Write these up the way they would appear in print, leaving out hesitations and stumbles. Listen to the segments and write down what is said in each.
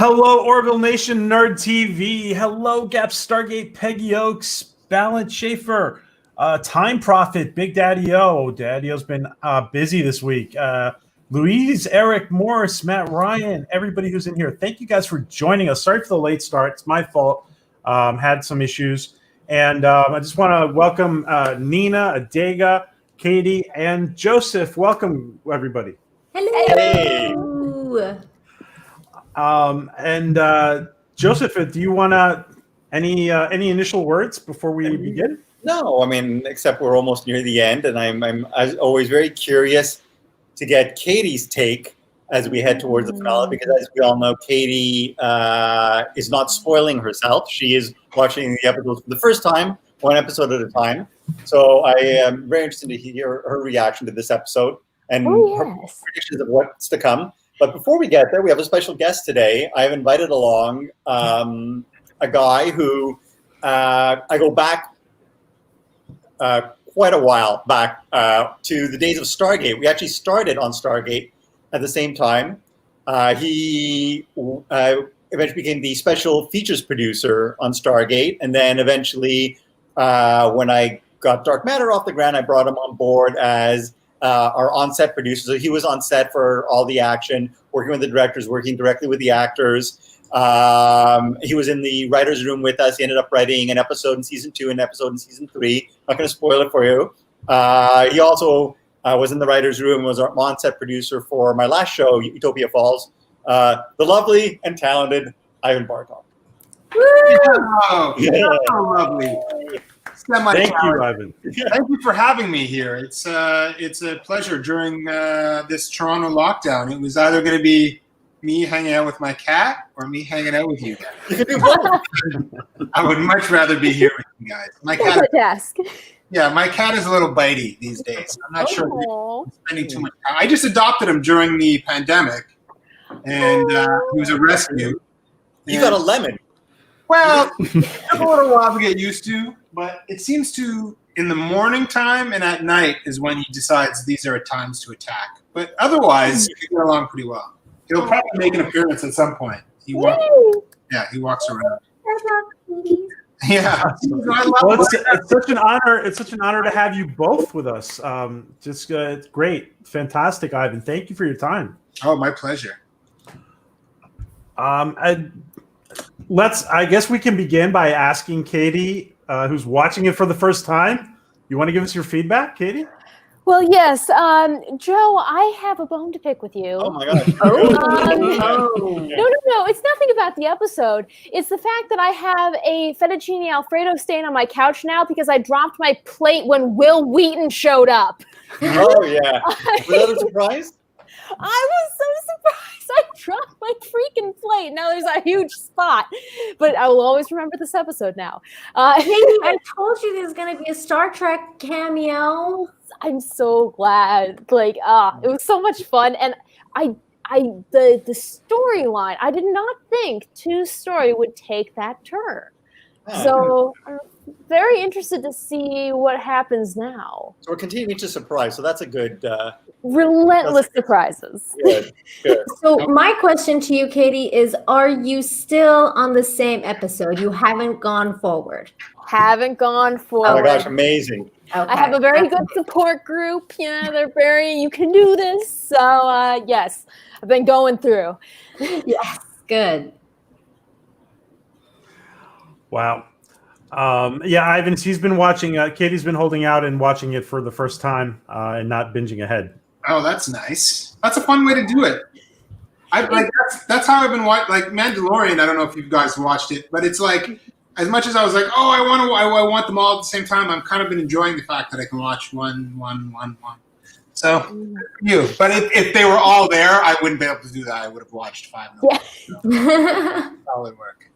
Hello, Orville Nation Nerd TV. Hello, Gap Stargate, Peggy Oaks, Balance Schaefer, Time Prophet, Big Daddy O. Daddy O's been busy this week. Louise, Eric, Morris, Matt Ryan, everybody who's in here. Thank you guys for joining us. Sorry for the late start. It's my fault. Had some issues. And I just want to welcome Nina, Adega, Katie, and Joseph. Welcome, everybody. Hello. Hey. Joseph, do you want any initial words before we begin? No, I mean, except we're almost near the end, and I'm always very curious to get Katie's take as we head towards the finale, because as we all know, Katie is not spoiling herself. She is watching the episodes for the first time, one episode at a time. So I am very interested to hear her reaction to this episode and her predictions of what's to come. But before we get there, we have a special guest today. I've invited along a guy who I go back quite a while back to the days of Stargate. We actually started on Stargate at the same time. He eventually became the special features producer on Stargate. And then eventually, when I got Dark Matter off the ground, I brought him on board as our on-set producer. So he was on set for all the action, working with the directors, working directly with the actors. He was in the writer's room with us. He ended up writing an episode in season 2 and an episode in season 3. Not going to spoil it for you. He also was in the writer's room and was our on-set producer for my last show, Utopia Falls. The lovely and talented Ivan BARTOK. Oh, so lovely. Thank you, Ivan. Thank you for having me here. It's a pleasure. During this Toronto lockdown, it was either going to be me hanging out with my cat or me hanging out with you guys. You can do both. I would much rather be here with you guys. My cat. Yeah, my cat is a little bitey these days. I'm not sure if he's spending too much time. I just adopted him during the pandemic, and he was a rescue. You got a lemon. Well, it took a little while to get used to, but it seems to, in the morning time and at night is when he decides these are times to attack. But otherwise, he can get along pretty well. He'll probably make an appearance at some point. He walks around. Yeah. Well, it's such an honor. It's such an honor to have you both with us. It's great, fantastic, Ivan. Thank you for your time. Oh, my pleasure. I guess we can begin by asking Katie, who's watching it for the first time. You want to give us your feedback, Katie? Well, yes. Joe, I have a bone to pick with you. Oh, my God. No. It's nothing about the episode. It's the fact that I have a fettuccine Alfredo stain on my couch now because I dropped my plate when Will Wheaton showed up. Oh, yeah. Was that a surprise? I was so surprised. I dropped my freaking plate. Now there's a huge spot. But I will always remember this episode now. I told you there's going to be a Star Trek cameo. I'm so glad. It was so much fun. And the storyline, I did not think Two's story would take that turn. Oh. So I'm very interested to see what happens now. So we're continuing to surprise. So that's a good... Relentless surprises. Good. So my question to you, Katie, is are you still on the same episode? You haven't gone forward? Haven't gone forward. Oh my gosh, amazing. Okay. I have a very good support group. You can do this. So yes, I've been going through. Yes, good. Wow. Ivan, she's been watching. Katie's been holding out and watching it for the first time and not binging ahead. Oh, that's nice. That's a fun way to do it. That's how I've been watching. Like Mandalorian, I don't know if you guys watched it, but it's like as much as I was like, oh, I want them all at the same time. I've kind of been enjoying the fact that I can watch one. So you, but if they were all there, I wouldn't be able to do that. I would have watched 5 of them. Yeah. Solid work.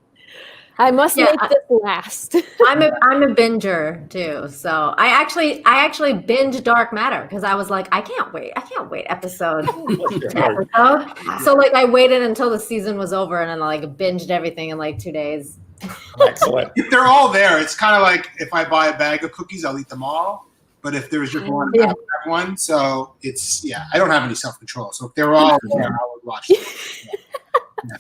I must make this last. I'm a binger too. So I actually binged Dark Matter because I was like, I can't wait episode. So I waited until the season was over and then binged everything in 2 days. Excellent. If they're all there, it's kind of like if I buy a bag of cookies, I'll eat them all. But if there's just one, I would have one. So I don't have any self-control. So if they were all there, I would watch them. Yeah.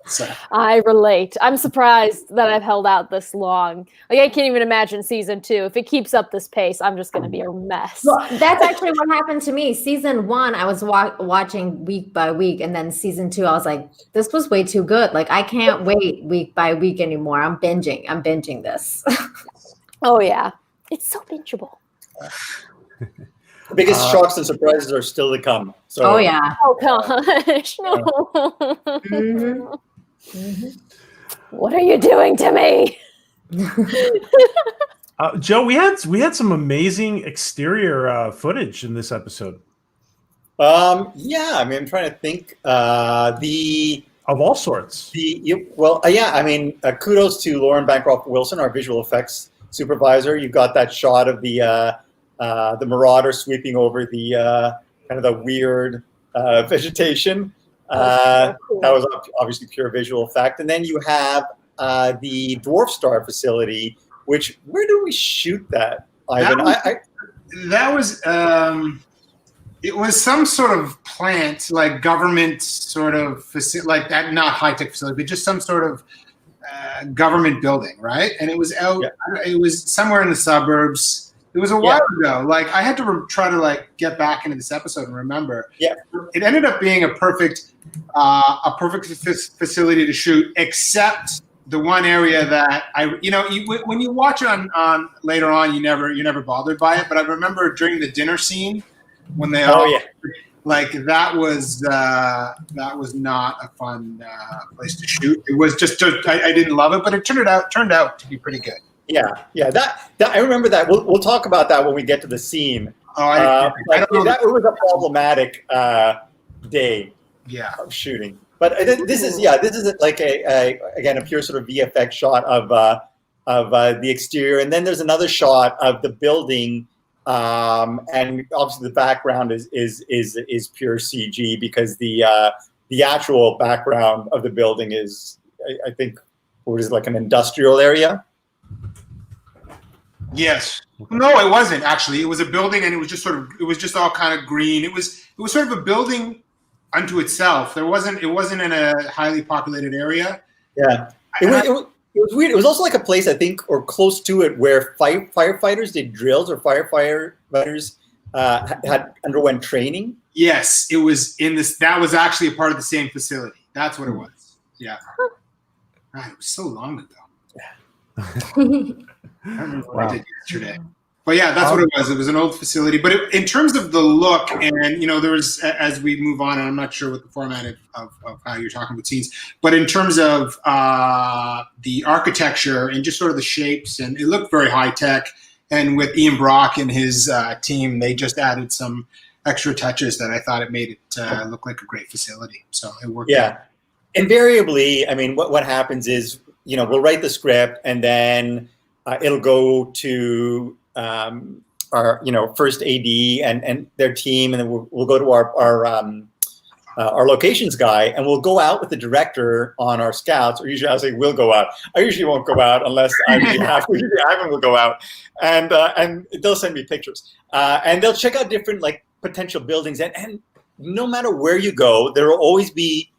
So. I relate. I'm surprised that I've held out this long. Like, I can't even imagine season 2. If it keeps up this pace, I'm just going to be a mess. Well, that's actually what happened to me. Season 1, I was watching week by week, and then season 2, I was like, this was way too good. Like, I can't wait week by week anymore. I'm binging this. Oh, yeah. It's so bingeable. The biggest shocks and surprises are still to come. So. Oh, yeah. Oh, gosh. No. What are you doing to me? Joe, we had some amazing exterior footage in this episode. Yeah, I mean, I'm trying to think. Of all sorts. I mean, kudos to Lauren Bancroft Wilson, our visual effects supervisor. You got that shot of the Marauder sweeping over the kind of the weird vegetation. So cool. That was obviously pure visual effect. And then you have the Dwarf Star facility, which, where do we shoot that, Ivan? That was it was some sort of plant, like government sort of facility, like that, not high-tech facility, but just some sort of government building, right? And it was out, it was somewhere in the suburbs. It was a while ago. Like, I had to try to like get back into this episode and remember. Yeah, it ended up being a perfect facility to shoot, except the one area that when you watch it on later on, you're never bothered by it. But I remember during the dinner scene when they like that was not a fun place to shoot. It was just I didn't love it, but it turned out to be pretty good. Yeah. That I remember that. We'll talk about that when we get to the scene. Oh, I don't know. That was a problematic day of shooting. But this is like a pure sort of VFX shot of the exterior, and then there's another shot of the building, and obviously the background is pure CG because the actual background of the building is I think what is like an industrial area. Yes. No, it wasn't actually. It was a building, and it was just all kind of green. It was sort of a building unto itself. It wasn't in a highly populated area. Yeah. It was weird. It was also like a place, I think, or close to it, where firefighters did drills, or firefighters had underwent training. Yes, it was in this. That was actually a part of the same facility. That's what it was. Yeah. God, it was so long ago. Yeah. I don't remember what I did yesterday. But yeah, that's what it was. It was an old facility. But in terms of the look, and there was, as we move on, and I'm not sure what the format of how you're talking about scenes, but in terms of the architecture and just sort of the shapes, and it looked very high tech. And with Ian Brock and his team, they just added some extra touches that I thought it made it look like a great facility. So it worked. Yeah. Invariably, I mean, what happens is, we'll write the script, and then it'll go to our first AD and their team, and then we'll go to our locations guy, and we'll go out with the director on our scouts. Or usually I'll say we'll go out. I usually won't go out unless I really have to. Usually Ivan will go out, and they'll send me pictures, and they'll check out different like potential buildings, and no matter where you go, there will always be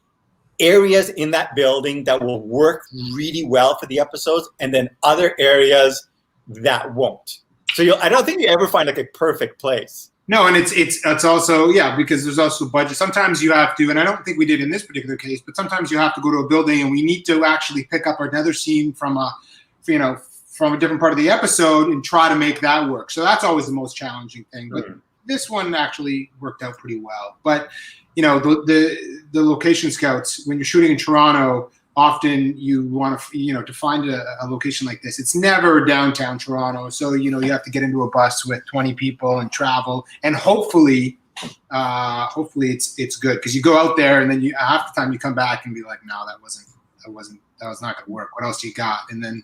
areas in that building that will work really well for the episodes, and then other areas that won't. So I don't think you ever find like a perfect place. No, and it's also because there's also budget. Sometimes you have to, and I don't think we did in this particular case, but sometimes you have to go to a building and we need to actually pick up another scene from a different part of the episode and try to make that work. So that's always the most challenging thing. But this one actually worked out pretty well. But the location scouts, when you're shooting in Toronto, often you want to, to find a location like this. It's never downtown Toronto. So, you have to get into a bus with 20 people and travel. And hopefully it's good. Because you go out there and then half the time you come back and be like, no, that was not going to work. What else do you got? And then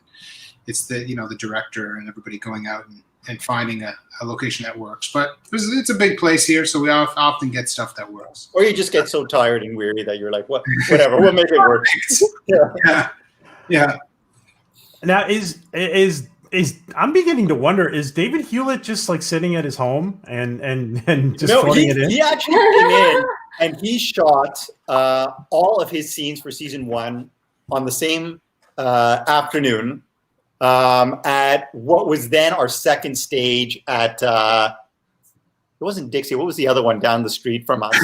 it's the director and everybody going out and finding a location that works. But it's a big place here, so we often get stuff that works. Or you just get so tired and weary that you're like, whatever, we'll make it work. Yeah. Now is I'm beginning to wonder, is David Hewlett just like sitting at his home and just floating it in? He actually came in and he shot all of his scenes for season 1 on the same afternoon at what was then our second stage at, it wasn't Dixie, what was the other one down the street from us?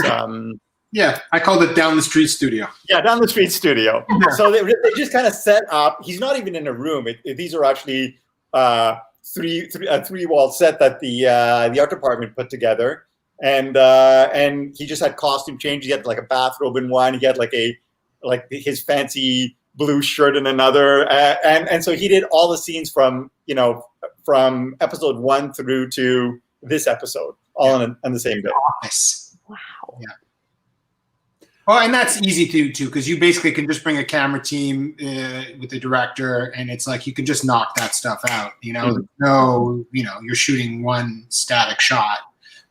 Yeah, I called it Down the Street Studio. Yeah, Down the Street Studio. So they just kind of set up, he's not even in a room. These are actually a three-wall set that the art department put together. And he just had costume change. He had like a bathrobe in one. He had like his fancy blue shirt in another. And so he did all the scenes from episode 1 through to this episode, all on the same day. Nice. Wow. Yeah. Well, and that's easy to too, because you basically can just bring a camera team with the director, and it's like you can just knock that stuff out. No, you're shooting one static shot,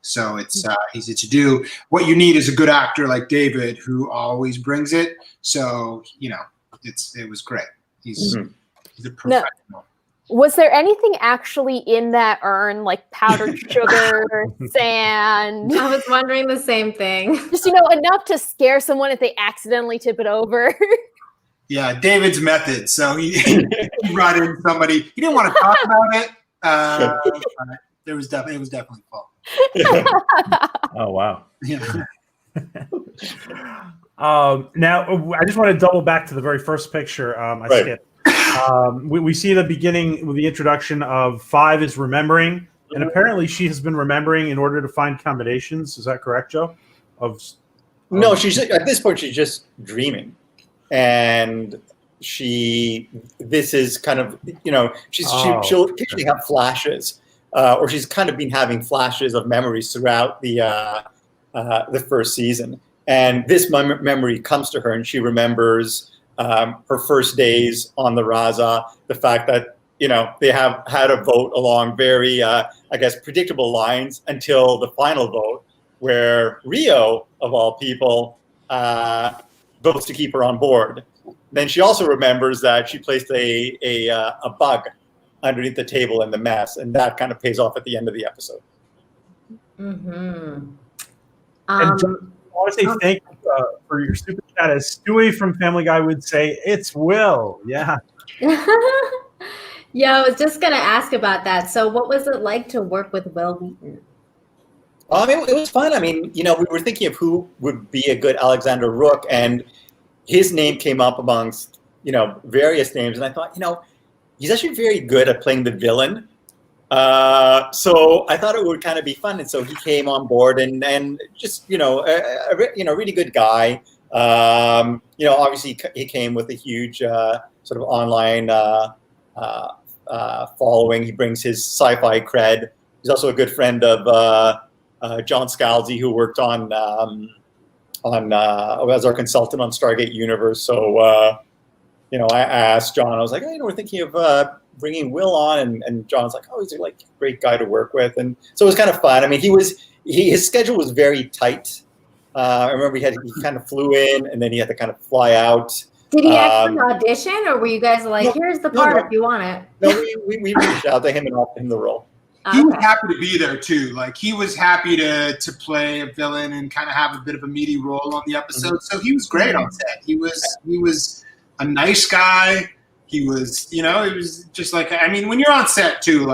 so it's easy to do. What you need is a good actor like David, who always brings it. So it was great. He's a professional. No. Was there anything actually in that urn, like powdered sugar, sand? I was wondering the same thing. Just, enough to scare someone if they accidentally tip it over. Yeah, David's method. So he brought in somebody. He didn't want to talk about it. It was definitely full. Oh, wow. Yeah. Now, I just want to double back to the very first picture. I skipped. We see the beginning with the introduction of 5 is remembering, and apparently she has been remembering in order to find combinations. Is that correct, Joe? No, she's at this point she's just dreaming, and this is kind of she'll occasionally have flashes, or she's kind of been having flashes of memories throughout the first season, and this memory comes to her, and she remembers her first days on the Raza, the fact that they have had a vote along very predictable lines until the final vote, where Rio of all people votes to keep her on board. Then she also remembers that she placed a bug underneath the table in the mess, and that kind of pays off at the end of the episode. And I want to say thank you for your super chat. As Stewie from Family Guy would say, it's Will. Yeah. Yeah, I was just going to ask about that. So what was it like to work with Will Wheaton? It was fun. I mean, we were thinking of who would be a good Alexander Rook, and his name came up amongst, various names. And I thought, he's actually very good at playing the villain. So I thought it would kind of be fun, and so he came on board, and just a really good guy. Obviously he came with a huge sort of online following. He brings his sci-fi cred. He's also a good friend of John Scalzi, who worked on as our consultant on Stargate Universe. So I asked John. I was like, we're thinking of bringing Will on, and John's like, he's a great guy to work with, and so it was kind of fun. I mean, his schedule was very tight. I remember he kind of flew in, and then he had to kind of fly out. Did he actually audition, or were you guys like, here's the part if you want it? No, we reached out to him and offered him the role. He was happy to be there too. Like, he was happy to play a villain and kind of have a bit of a meaty role on the episode. Mm-hmm. So he was great on set. He was a nice guy. He was, it was just like, I mean, when you're on set too,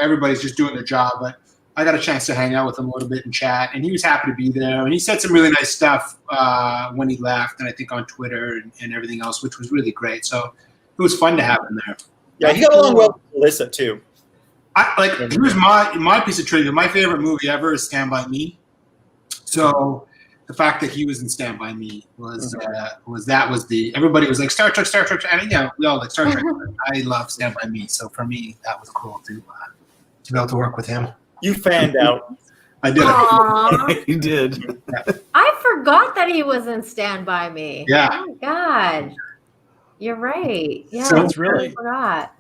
everybody's just doing their job, but I got a chance to hang out with him a little bit and chat, and he was happy to be there. And he said some really nice stuff when he left, and I think on Twitter and everything else, which was really great. So it was fun to have him there. Yeah, he got along well with Alyssa too. Here's my piece of trivia. My favorite movie ever is Stand By Me. So the fact that he was in Stand By Me was everybody was like Star Trek, and we all like Star Trek. I love Stand By Me, so for me that was cool to be able to work with him. You fanned out. I did. Aww. You did. I forgot that he was in Stand By Me. Yeah. Oh my God. You're right. Yeah. So I forgot.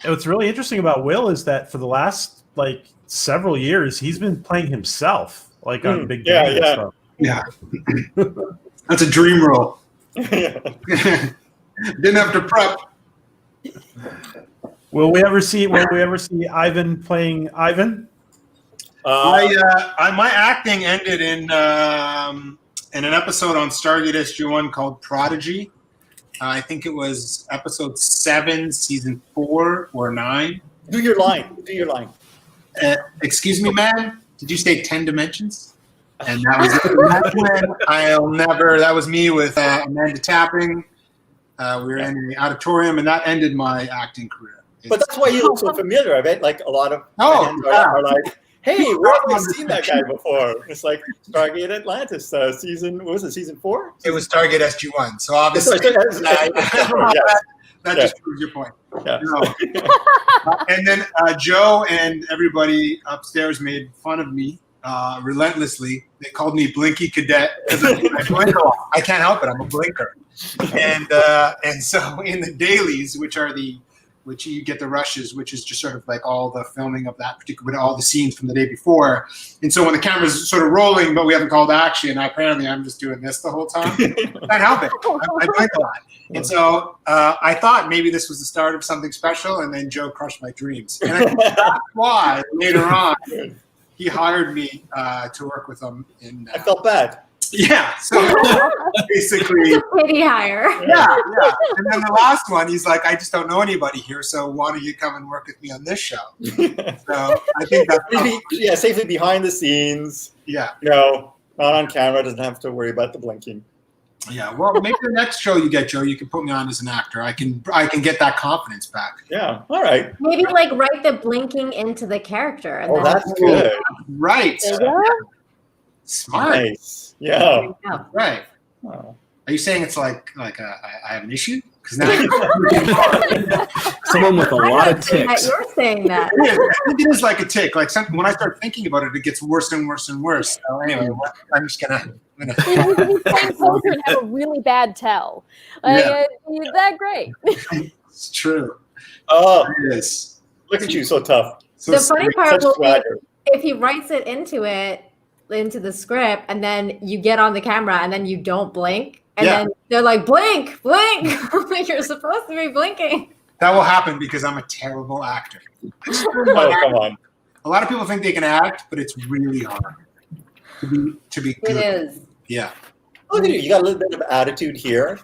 What's really interesting about Will is that for the last several years, he's been playing himself on Big Game and stuff. Yeah. That's a dream role. Didn't have to prep. Will we ever see Ivan playing Ivan? My acting ended in an episode on Stargate SG-1 called Prodigy, I think it was episode 7, season 4 or 9. Do your line. Do your line. Excuse me, man. Did you say 10 dimensions? And that was that's when I'll never. That was me with Amanda Tapping. We were in the auditorium, and that ended my acting career. But that's why you look so familiar. I bet like a lot of fans are like, "Hey, where have I seen that guy before?" It's like Stargate Atlantis season. What was it? Season 4? It was Target SG1. So obviously, that just proves your point. Yeah. No. And then Joe and everybody upstairs made fun of me relentlessly. They called me Blinky Cadet because I blink a lot. I can't help it. I'm a blinker. And so in the dailies, which you get the rushes, which is just sort of like all the filming of that particular, all the scenes from the day before. And so when the camera's sort of rolling, but we haven't called action, apparently I'm just doing this the whole time. Can't help it. I blink a lot. And so I thought maybe this was the start of something special, and then Joe crushed my dreams. And I think that's why later on he hired me to work with him. I felt bad. Yeah, so basically, It's a pity hire. yeah. And then the last one, he's like, I just don't know anybody here, so why don't you come and work with me on this show? So I think that's safely behind the scenes. Yeah. Not on camera. Doesn't have to worry about the blinking. Yeah. Well, maybe the next show you get, Joe, you can put me on as an actor. I can get that confidence back. Yeah. All right. Maybe like write the blinking into the character. And Oh, then that's good. Right. There you go. Smart. Nice. Yeah. Right. Oh. Are you saying it's like I have an issue? Because now Someone with a lot of ticks. You're saying that. I think it is like a tick. Like when I start thinking about it, it gets worse and worse and worse. So anyway, I'm just gonna. You can be playing poker and have a really bad tell. Like, is that great? It's true. Oh, It is. look at you, so tough. So The funny part Such will be swagger. if he writes it into the script, and then you get on the camera, and then you don't blink, and then they're like, blink, blink. Like you're supposed to be blinking. that will happen because I'm a terrible actor. Oh, come on. A lot of people think they can act, but it's really hard to be good. It is. Yeah. Look at you. You got a little bit of attitude here.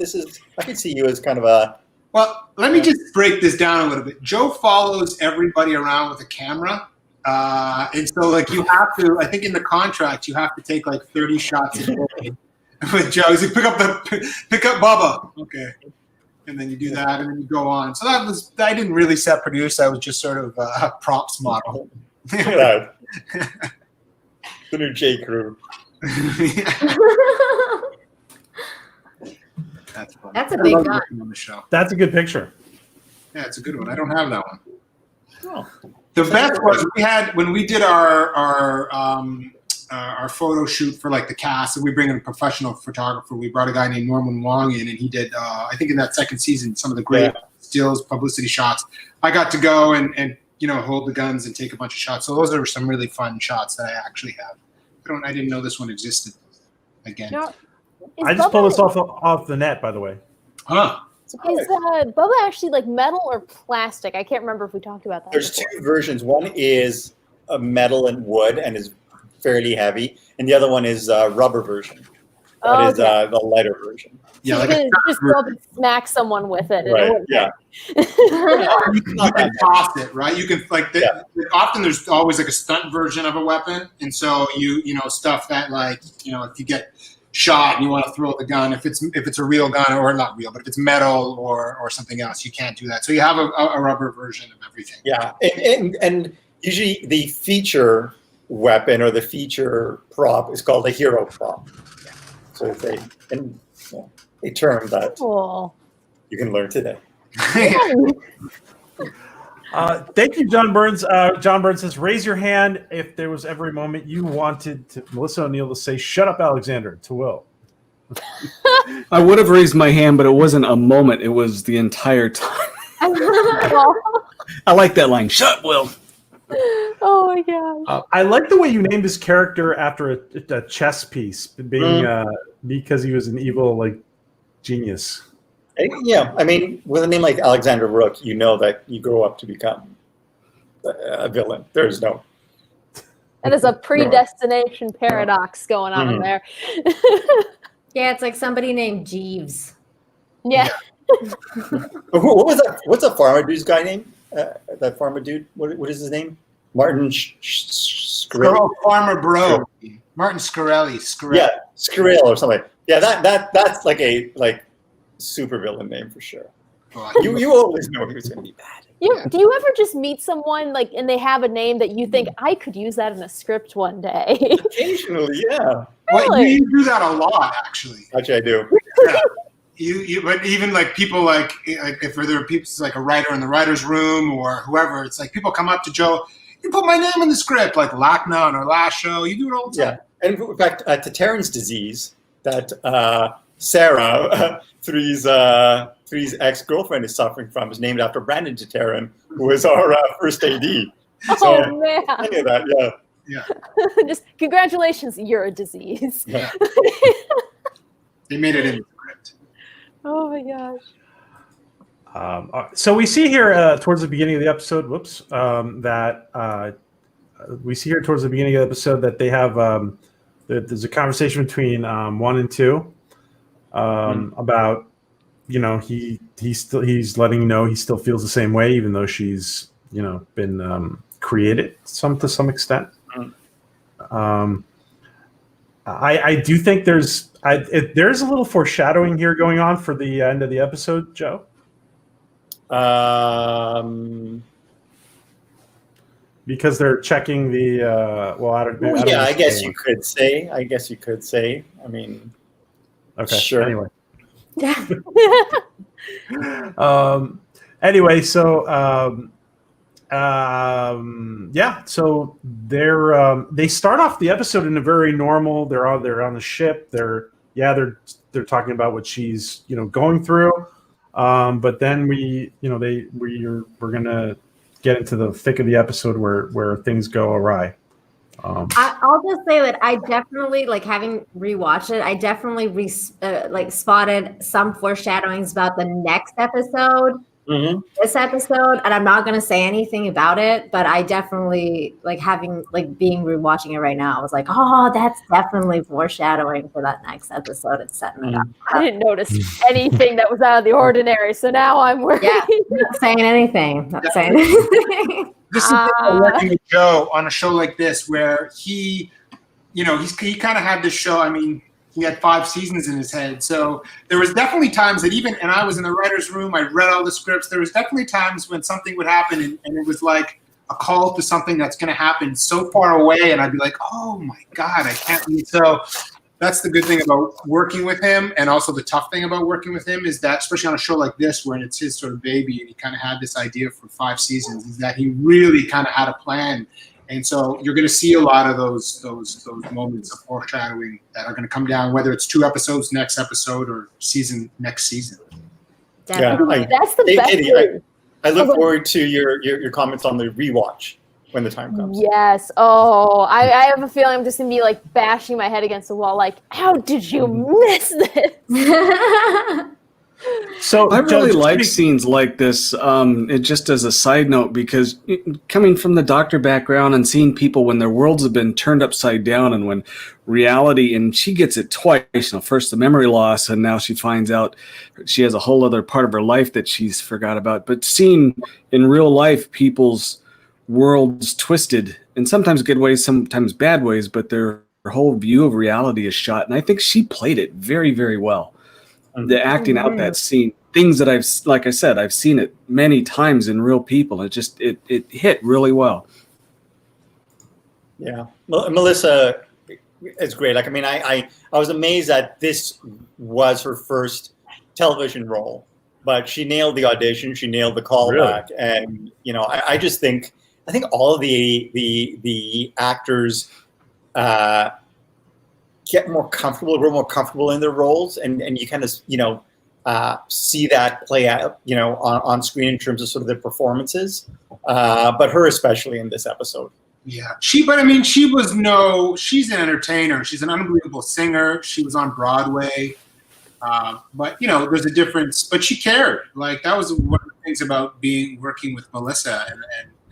I can see you as kind of a. Well, let me just break this down a little bit. Joe follows everybody around with a camera. And so, like, you have to, I think in the contract, you have to take like 30 shots a day with Joe. He's like, pick up Bubba. Okay. And then you do that, and then you go on. So I didn't really set produce. I was just sort of a props model. Look at that. The new J. Crew. That's fun. That's a I big love gun. working on the show. That's a good picture. Yeah, it's a good one. I don't have that one. Oh. The best was when we did our photo shoot for like the cast, and we bring in a professional photographer. We brought a guy named Norman Wong in, and he did I think in that second season some of the great stills, publicity shots. I got to go and hold the guns and take a bunch of shots. So those are some really fun shots that I actually have. I didn't know this one existed. Again, I just pulled this off the net, by the way. huh? Is Bubba actually like metal or plastic? I can't remember if we talked about that. There's before. two versions. One is a metal and wood and is fairly heavy, and the other one is a rubber version. That is the lighter version. Yeah, So like you can just go up and smack someone with it. Right, And it wouldn't yeah. hurt. you can toss it, right? You can often there's always like a stunt version of a weapon, and so you stuff that if you get shot and you want to throw the gun, if it's a real gun or not real, but if it's metal or something else, you can't do that. So you have a rubber version of everything. Yeah, and usually the feature weapon or the feature prop is called a hero prop. So it's a term that Cool. you can learn today. Thank you, John Burns. John Burns says, raise your hand if there was ever a moment you wanted Melissa O'Neill to say, shut up, Alexander, to Will. I would have raised my hand, but it wasn't a moment. It was the entire time. I like that line. Shut, Will. Oh my god. I like the way you named his character after a chess piece, being because he was an evil genius. Yeah, I mean, with a name like Alexander Rook, you know that you grow up to become a villain. There's no. That is a predestination paradox going on there. Yeah, it's like somebody named Jeeves. Yeah. What was that? What's that farmer dude's guy name? That farmer dude. What is his name? Martin Shkreli. Farmer Bro. Martin Shkreli. Yeah, Shkreli or something. Yeah, that's like a super villain name for sure. You always know he was going to be bad. Do you ever just meet someone and they have a name that you think I could use that in a script one day? Occasionally, yeah. Really? Well, you do that a lot, actually. Actually, I do. Yeah. But even people if there are people like a writer in the writer's room or whoever, it's like people come up to Joe. You put my name in the script, like Lachna on our last show. You do it all the time. Yeah, and in fact, to Taryn's disease, that Sarah, Three's ex-girlfriend is suffering from, is named after Brandon Tataryn, who was our first AD. Oh man! I knew that. Yeah. Just congratulations, you're a disease. Yeah. They made it in the script. Oh my gosh. So we see here towards the beginning of the episode, we see here towards the beginning of the episode that they have there's a conversation between 1 and 2 about he's letting you know he still feels the same way even though she's been created to some extent. I do think there's a little foreshadowing here going on for the end of the episode, Joe. Because they're checking the I guess you could say. I mean, okay. Sure. Anyway. Anyway, so so they start off the episode in a very normal. They're on the ship. They're talking about what she's going through. But then we're gonna get into the thick of the episode where things go awry. I'll just say that I definitely, having rewatched it, I definitely spotted some foreshadowings about the next episode, this episode, and I'm not going to say anything about it, but I definitely, being rewatching it right now, I was like, oh, that's definitely foreshadowing for that next episode. It's setting it up. I didn't notice anything that was out of the ordinary, so now I'm worried. Yeah, not saying anything. This is working with Joe on a show like this, where he kind of had this show. I mean, he had 5 seasons in his head, so there was definitely times that and I was in the writer's room. I read all the scripts. There was definitely times when something would happen, and it was like a call to something that's going to happen so far away, and I'd be like, oh my god, I can't read. So that's the good thing about working with him, and also the tough thing about working with him is that, especially on a show like this, where it's his sort of baby, and he kind of had this idea for 5 seasons, is that he really kind of had a plan. And so you're going to see a lot of those moments of foreshadowing that are going to come down, whether it's 2 episodes next episode or next season. Definitely. Yeah, That's the best thing. I look forward to your comments on the rewatch when the time comes. Yes. Oh, I have a feeling I'm just going to be bashing my head against the wall. How did you miss this? So I really like scenes like this. It just as a side note, because coming from the doctor background and seeing people when their worlds have been turned upside down, and when reality, and she gets it twice. First the memory loss, and now she finds out she has a whole other part of her life that she's forgot about. But seeing in real life people's worlds twisted, in sometimes good ways, sometimes bad ways, but their whole view of reality is shot, and I think she played it very, very well. The acting out that scene, things that I've seen it many times in real people. It hit really well. Yeah, Melissa, it's great. I was amazed that this was her first television role, but she nailed the audition. She nailed the callback, and I just think all of the actors get more comfortable, real more comfortable in their roles, and you kind of see that play out on screen in terms of sort of their performances, but her especially in this episode. Yeah, she's an entertainer. She's an unbelievable singer. She was on Broadway, but there's a difference. But she cared. That was one of the things about working with Melissa,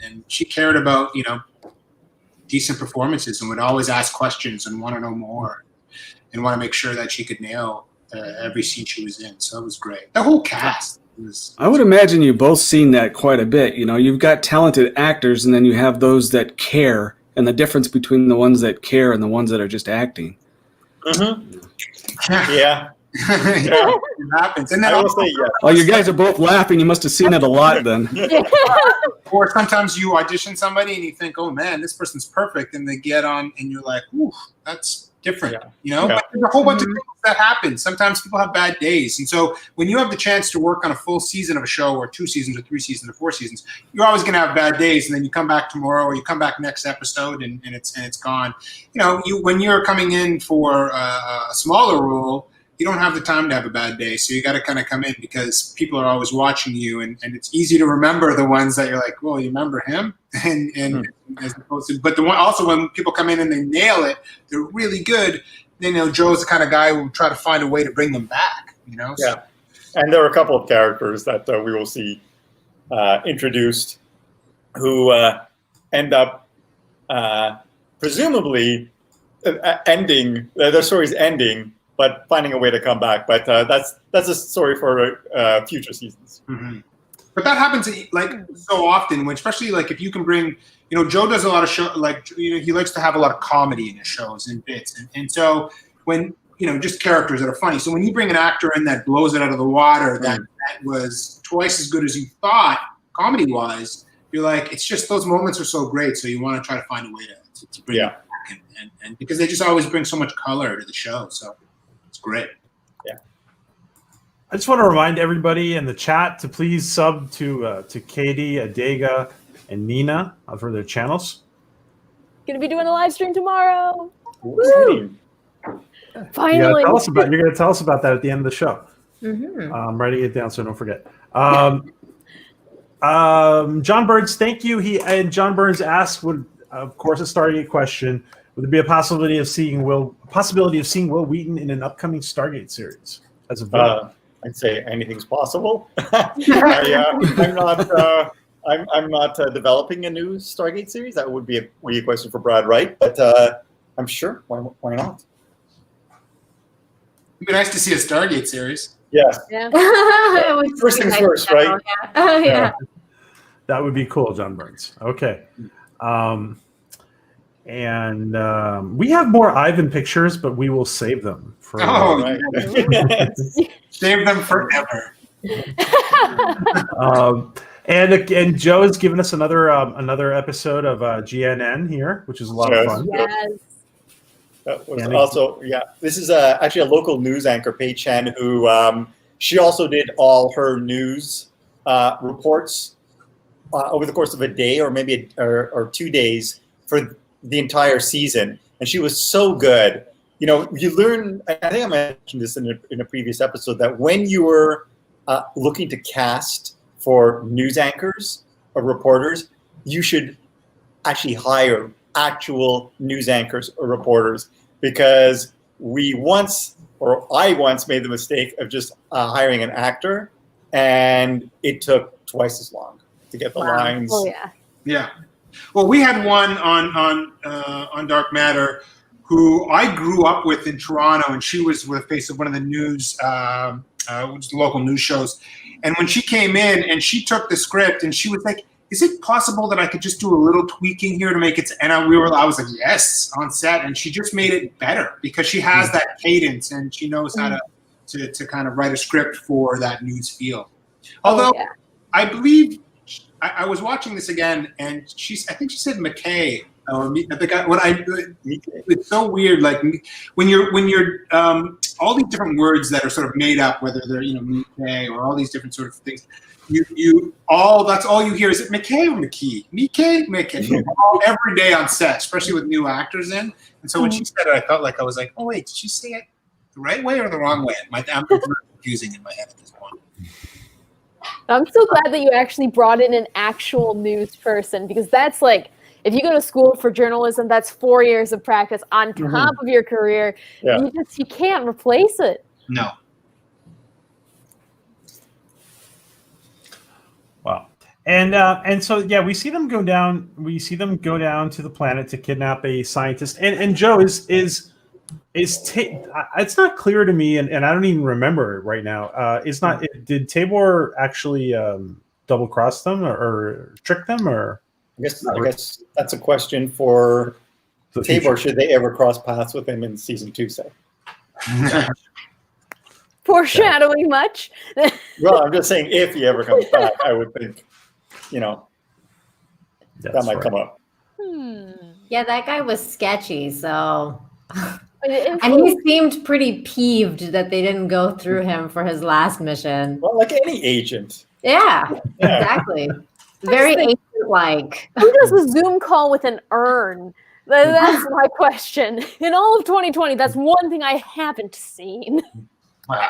and she cared about decent performances, and would always ask questions and want to know more and want to make sure that she could nail every scene she was in. So it was great. The whole cast was. I would imagine you both seen that quite a bit. You know, you've got talented actors, and then you have those that care, and the difference between the ones that care and the ones that are just acting. Yeah. Yeah, it happens. And then I will say yes. Oh, you guys are both laughing. You must have seen it a lot then. or sometimes you audition somebody and you think, oh man, this person's perfect, and they get on and you're like, ooh, that's different. Yeah. You know, Yeah. but there's a whole bunch of things that happen. Sometimes people have bad days. And so when you have the chance to work on a full season of a show, or 2 seasons or 3 seasons or 4 seasons, you're always going to have bad days. And then you come back tomorrow, or you come back next episode, and it's gone. You know, when you're coming in for a smaller role, you don't have the time to have a bad day. So you got to kind of come in because people are always watching you, and it's easy to remember the ones that you're like, well, you remember him? And as opposed to, but the one also when people come in and they nail it, they're really good. Then, you know, Joe's the kind of guy who will try to find a way to bring them back, you know? So. Yeah. And there are a couple of characters that we will see introduced who end up presumably ending, their stories ending, but finding a way to come back. But that's a story for future seasons. Mm-hmm. But that happens like so often, when especially like if you can bring, you know, Joe does a lot of show, like, you know, he likes to have a lot of comedy in his shows and bits, and so when, you know, just characters that are funny. So when you bring an actor in that blows it out of the water, that was twice as good as you thought, comedy wise, you're like, it's just those moments are so great. So you want to try to find a way to bring it back, and because they just always bring so much color to the show, so it's great. I just want to remind everybody in the chat to please sub to Katie, Adega, and Nina for their channels. Gonna be doing a live stream tomorrow. Woo! Finally. You're going to tell us about that at the end of the show. Mm-hmm. I'm writing it down so don't forget. John Burns, thank you. John Burns asked, would, of course, a Stargate question: would there be a possibility of seeing Will Wheaton in an upcoming Stargate series as a villain? I'd say anything's possible. I'm not developing a new Stargate series. That would be a question for Brad Wright, but I'm sure. Why not? It'd be nice to see a Stargate series. Yes. Yeah. First things first, right? Yeah. That would be cool, John Burns. Okay. And we have more Ivan pictures, but we will save them for. Oh, Right. Save them forever. And Joe has given us another episode of GNN here, which is a lot of fun. Yes. That was also, this is actually a local news anchor, Paige Hennig, who she also did all her news reports over the course of a day or maybe or 2 days for the entire season. And she was so good. You know, you learn, I think I mentioned this in a previous episode, that when you were looking to cast for news anchors or reporters, you should actually hire actual news anchors or reporters, because I once made the mistake of just hiring an actor, and it took twice as long to get the lines. Oh yeah. Yeah. Well, we had one on Dark Matter who I grew up with in Toronto, and she was the face of one of the news, local news shows. And when she came in and she took the script and she was like, is it possible that I could just do a little tweaking here to make it? And I was like, yes, on set. And she just made it better because she has that cadence and she knows how to kind of write a script for that news field. Although I believe I was watching this again, and I think she said McKay. It's so weird. Like when you're all these different words that are sort of made up, whether they're McKay or all these different sort of things. That's all you hear. Is it McKay or McKee? McKay. Every day on set, especially with new actors in. And so when she said it, I felt like I was like, oh wait, did she say it the right way or the wrong way? I'm confusing in my head at this point. I'm so glad that you actually brought in an actual news person, because that's like, if you go to school for journalism, that's 4 years of practice on top of your career. Yeah. You can't replace it. No. Wow. And so we see them go down. We see them go down to the planet to kidnap a scientist. And Joe, is It's not clear to me, and I don't even remember it right now. It's not. Did Tabor actually double cross them or trick them, or? I guess that's a question for Tabor. Should they ever cross paths with him in season 2? Say. Foreshadowing much? Well, I'm just saying if he ever comes back, I would think, that might come up. Yeah, that guy was sketchy, so. And he seemed pretty peeved that they didn't go through him for his last mission. Well, like any agent. Yeah. Exactly. Very agent-like. Who does a Zoom call with an urn? That's my question. In all of 2020, that's one thing I haven't seen. Wow.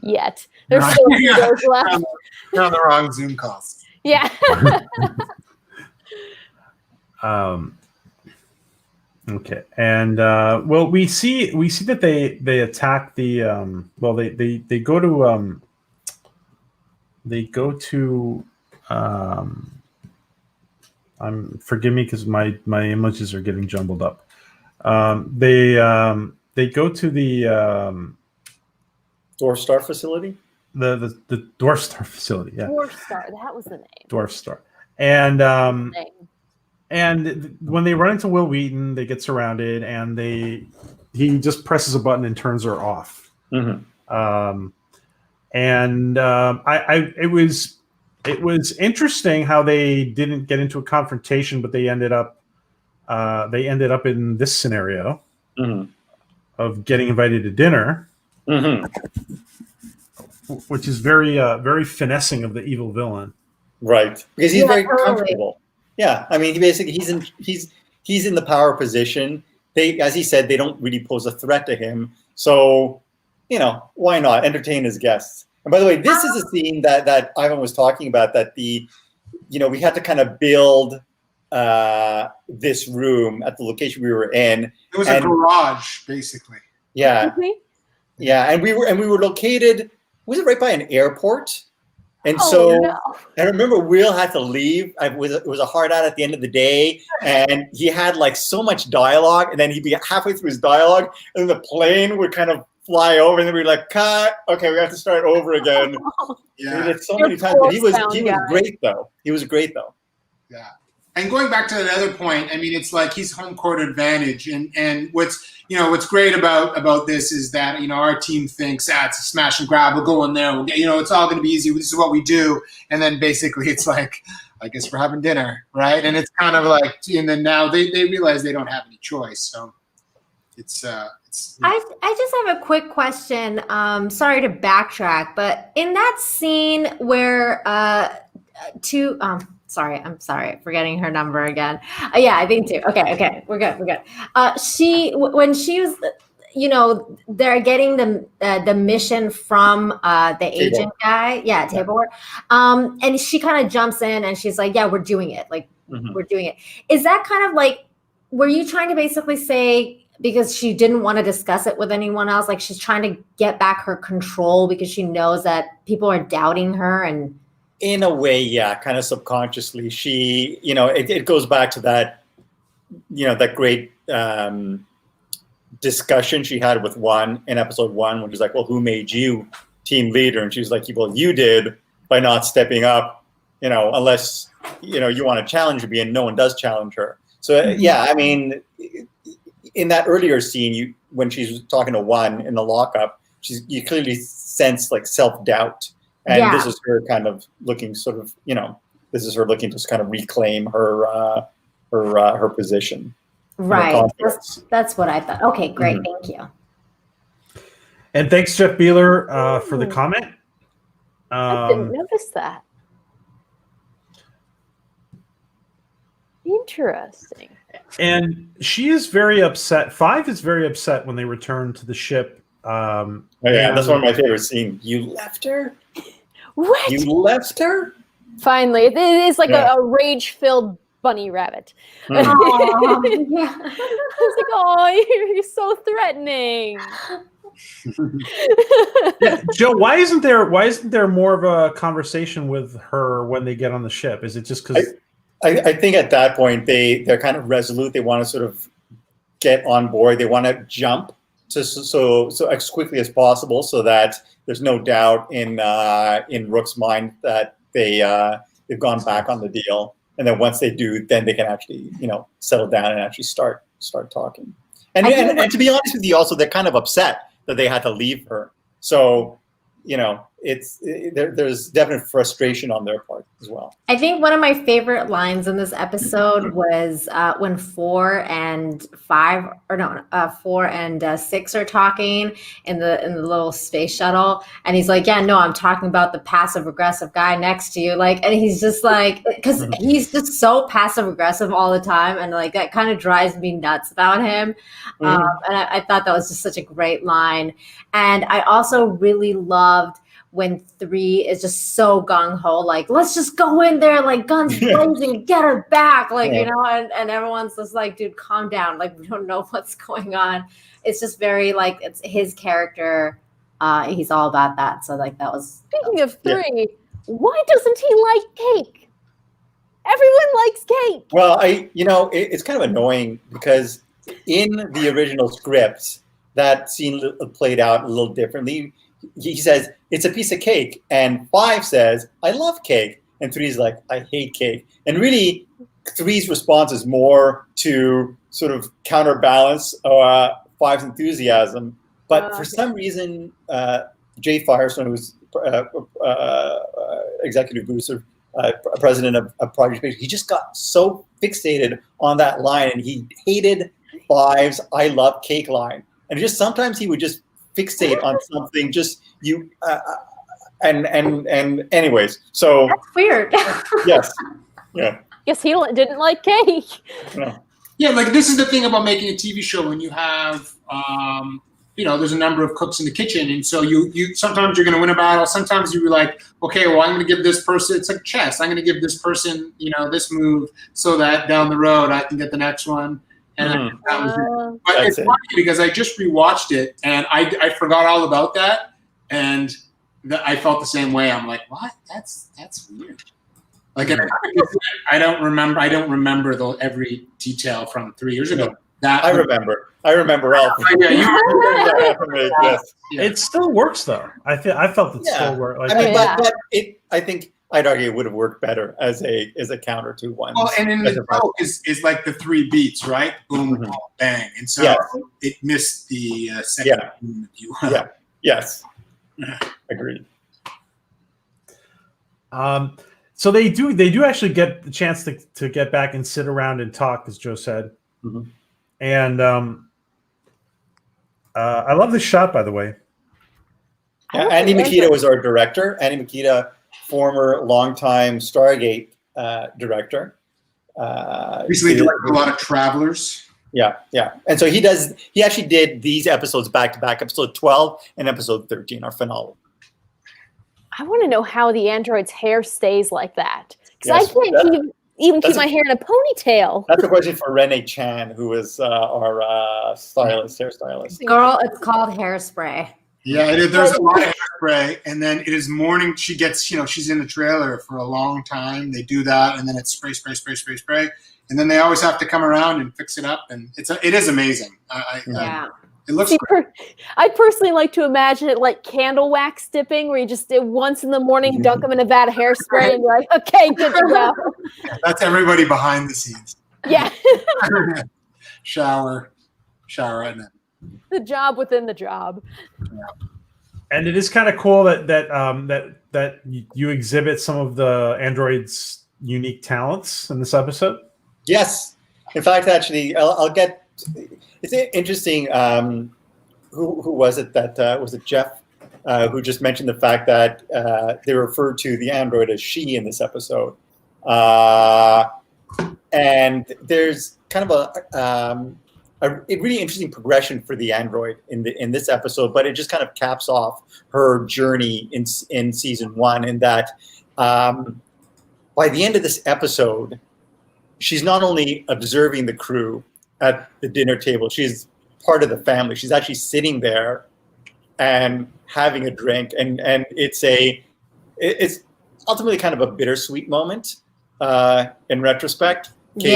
Yet. There's still a few those left. You're on the wrong Zoom calls. Yeah. Okay, and well, we see that they attack the they go to forgive me because my images are getting jumbled up. They go to the Dwarf Star facility. The Dwarf Star facility. Yeah. Dwarf Star. That was the name. Dwarf Star. And when they run into Will Wheaton, they get surrounded, and he just presses a button and turns her off. Mm-hmm. It was interesting how they didn't get into a confrontation, but they ended up in this scenario of getting invited to dinner, which is very finessing of the evil villain, right? Because he's very comfortable. Yeah, I mean, he's in the power position. As he said, they don't really pose a threat to him. So, why not entertain his guests? And by the way, this is a scene that Ivan was talking about. That we had to kind of build this room at the location we were in. It was a garage, basically. Yeah, yeah, and we were located. Was it right by an airport? And I remember Will had to leave. It was a hard out at the end of the day, and he had like so much dialogue, and then he'd be halfway through his dialogue, and the plane would kind of fly over, and then we'd be like, cut. Okay, we have to start over again. Yeah, we did so many times, but he was great though. He was great though. Yeah, and going back to that other point, I mean, it's like he's home court advantage, and what's great about this is that our team thinks it's a smash and grab. We'll go in there. It's all going to be easy. This is what we do, and then basically it's like, I guess we're having dinner, right? And it's kind of like, and then now they realize they don't have any choice. So it's. I just have a quick question. Sorry to backtrack, but in that scene where sorry, I'm forgetting her number again. Yeah, I think 2. Okay, we're good. When she was, they're getting the mission from the agent guy. Yeah, Tabor. And she kind of jumps in and she's like, yeah, we're doing it. Like, we're doing it. Is that kind of like, were you trying to basically say, because she didn't want to discuss it with anyone else, like she's trying to get back her control because she knows that people are doubting her? And in a way, yeah, kind of subconsciously, she, it goes back to that, that great discussion she had with One in episode 1, which is like, well, who made you team leader? And she was like, well, you did by not stepping up, unless, you want to challenge me, and no one does challenge her. So, yeah, I mean, in that earlier scene, when she's talking to One in the lockup, you clearly sense like self-doubt. And this is her kind of looking sort of, this is her looking to kind of reclaim her position. Right. That's what I thought. Okay, great. Thank you. And thanks, Jeff Beeler, for the comment. I didn't notice that. Interesting. And she is very upset. 5 is very upset when they return to the ship. That's one of my favorite scenes. You left her? What? You left her? Finally. It is like a rage-filled bunny rabbit. Yeah. It's like, oh, you're so threatening. Yeah, Joe, why isn't there more of a conversation with her when they get on the ship? Is it just because I think at that point they're kind of resolute. They want to sort of get on board. They want to jump so as quickly as possible, so that there's no doubt in Rook's mind that they've gone back on the deal. And then once they do, then they can actually, settle down and actually start talking. And to be honest with you, also they're kind of upset that they had to leave her. So, there's definite frustration on their part as well. I think one of my favorite lines in this episode was when 4 and 6 are talking in the little space shuttle, and he's like, "Yeah, no, I'm talking about the passive aggressive guy next to you." And he's just like, because he's just so passive aggressive all the time, and that kind of drives me nuts about him. And I thought that was just such a great line, and I also really loved when 3 is just so gung-ho, let's just go in there, guns blazing, get her back, and everyone's just like, dude, calm down. We don't know what's going on. It's just very, it's his character. He's all about that. So, that was... Speaking of 3, why doesn't he like cake? Everyone likes cake. Well, it's kind of annoying because in the original script, that scene played out a little differently. He says, it's a piece of cake. And 5 says, I love cake. And 3 is like, I hate cake. And really, 3's response is more to sort of counterbalance 5's enthusiasm. But for some reason, Jay Firestone, who's executive producer, president of Project Space, he just got so fixated on that line. And he hated 5's I love cake line. And just sometimes he would just fixate on something, and anyways, so that's weird. Yes, yeah. Guess he didn't like cake. Yeah, this is the thing about making a TV show when you have, there's a number of cooks in the kitchen, and so you sometimes you're going to win a battle. Sometimes you're like, okay, well, I'm going to give this person. It's like chess. I'm going to give this person, this move, so that down the road I can get the next one. And that was but it's funny because I just rewatched it and I forgot all about that, and I felt the same way. I'm like, what? That's weird. I don't remember every detail from 3 years ago. I remember all. It still works though. I felt it still worked. But I think I'd argue it would have worked better as a counter to 1. Well, and in the show is the 3 beats, right? Boom, boom, bang, and so it missed the second. Boom, if you will. Yeah. Yes. Agreed. So they do actually get the chance to get back and sit around and talk, as Joe said. And I love this shot, by the way. Andy Makita was our director. Andy Makita, former longtime Stargate director. Recently directed a lot of Travelers. Yeah. And so he actually did these episodes back to back, episode 12 and episode 13, our finale. I want to know how the android's hair stays like that. Because I can't keep my hair in a ponytail. That's a question for Renee Chan, who is our hairstylist. Girl, it's called hairspray. Yeah, there's a lot of hairspray, and then it is morning. She gets, she's in the trailer for a long time. They do that, and then it's spray, and then they always have to come around and fix it up, and it is amazing. It looks. I personally like to imagine it like candle wax dipping, where you just did once in the morning, dunk them in a vat of hairspray, and you're like, okay, good to go. That's everybody behind the scenes. Yeah. shower, and then. The job within the job. Yeah. And it is kind of cool that you exhibit some of the android's unique talents in this episode. Yes, in fact, actually, I'll get. It's interesting. Who was it that was it Jeff who just mentioned the fact that they referred to the android as she in this episode, and there's kind of a really interesting progression for the android in this episode, but it just kind of caps off her journey in season 1, in that by the end of this episode, she's not only observing the crew at the dinner table, she's part of the family. She's actually sitting there and having a drink, and it's ultimately kind of a bittersweet moment in retrospect. Katie,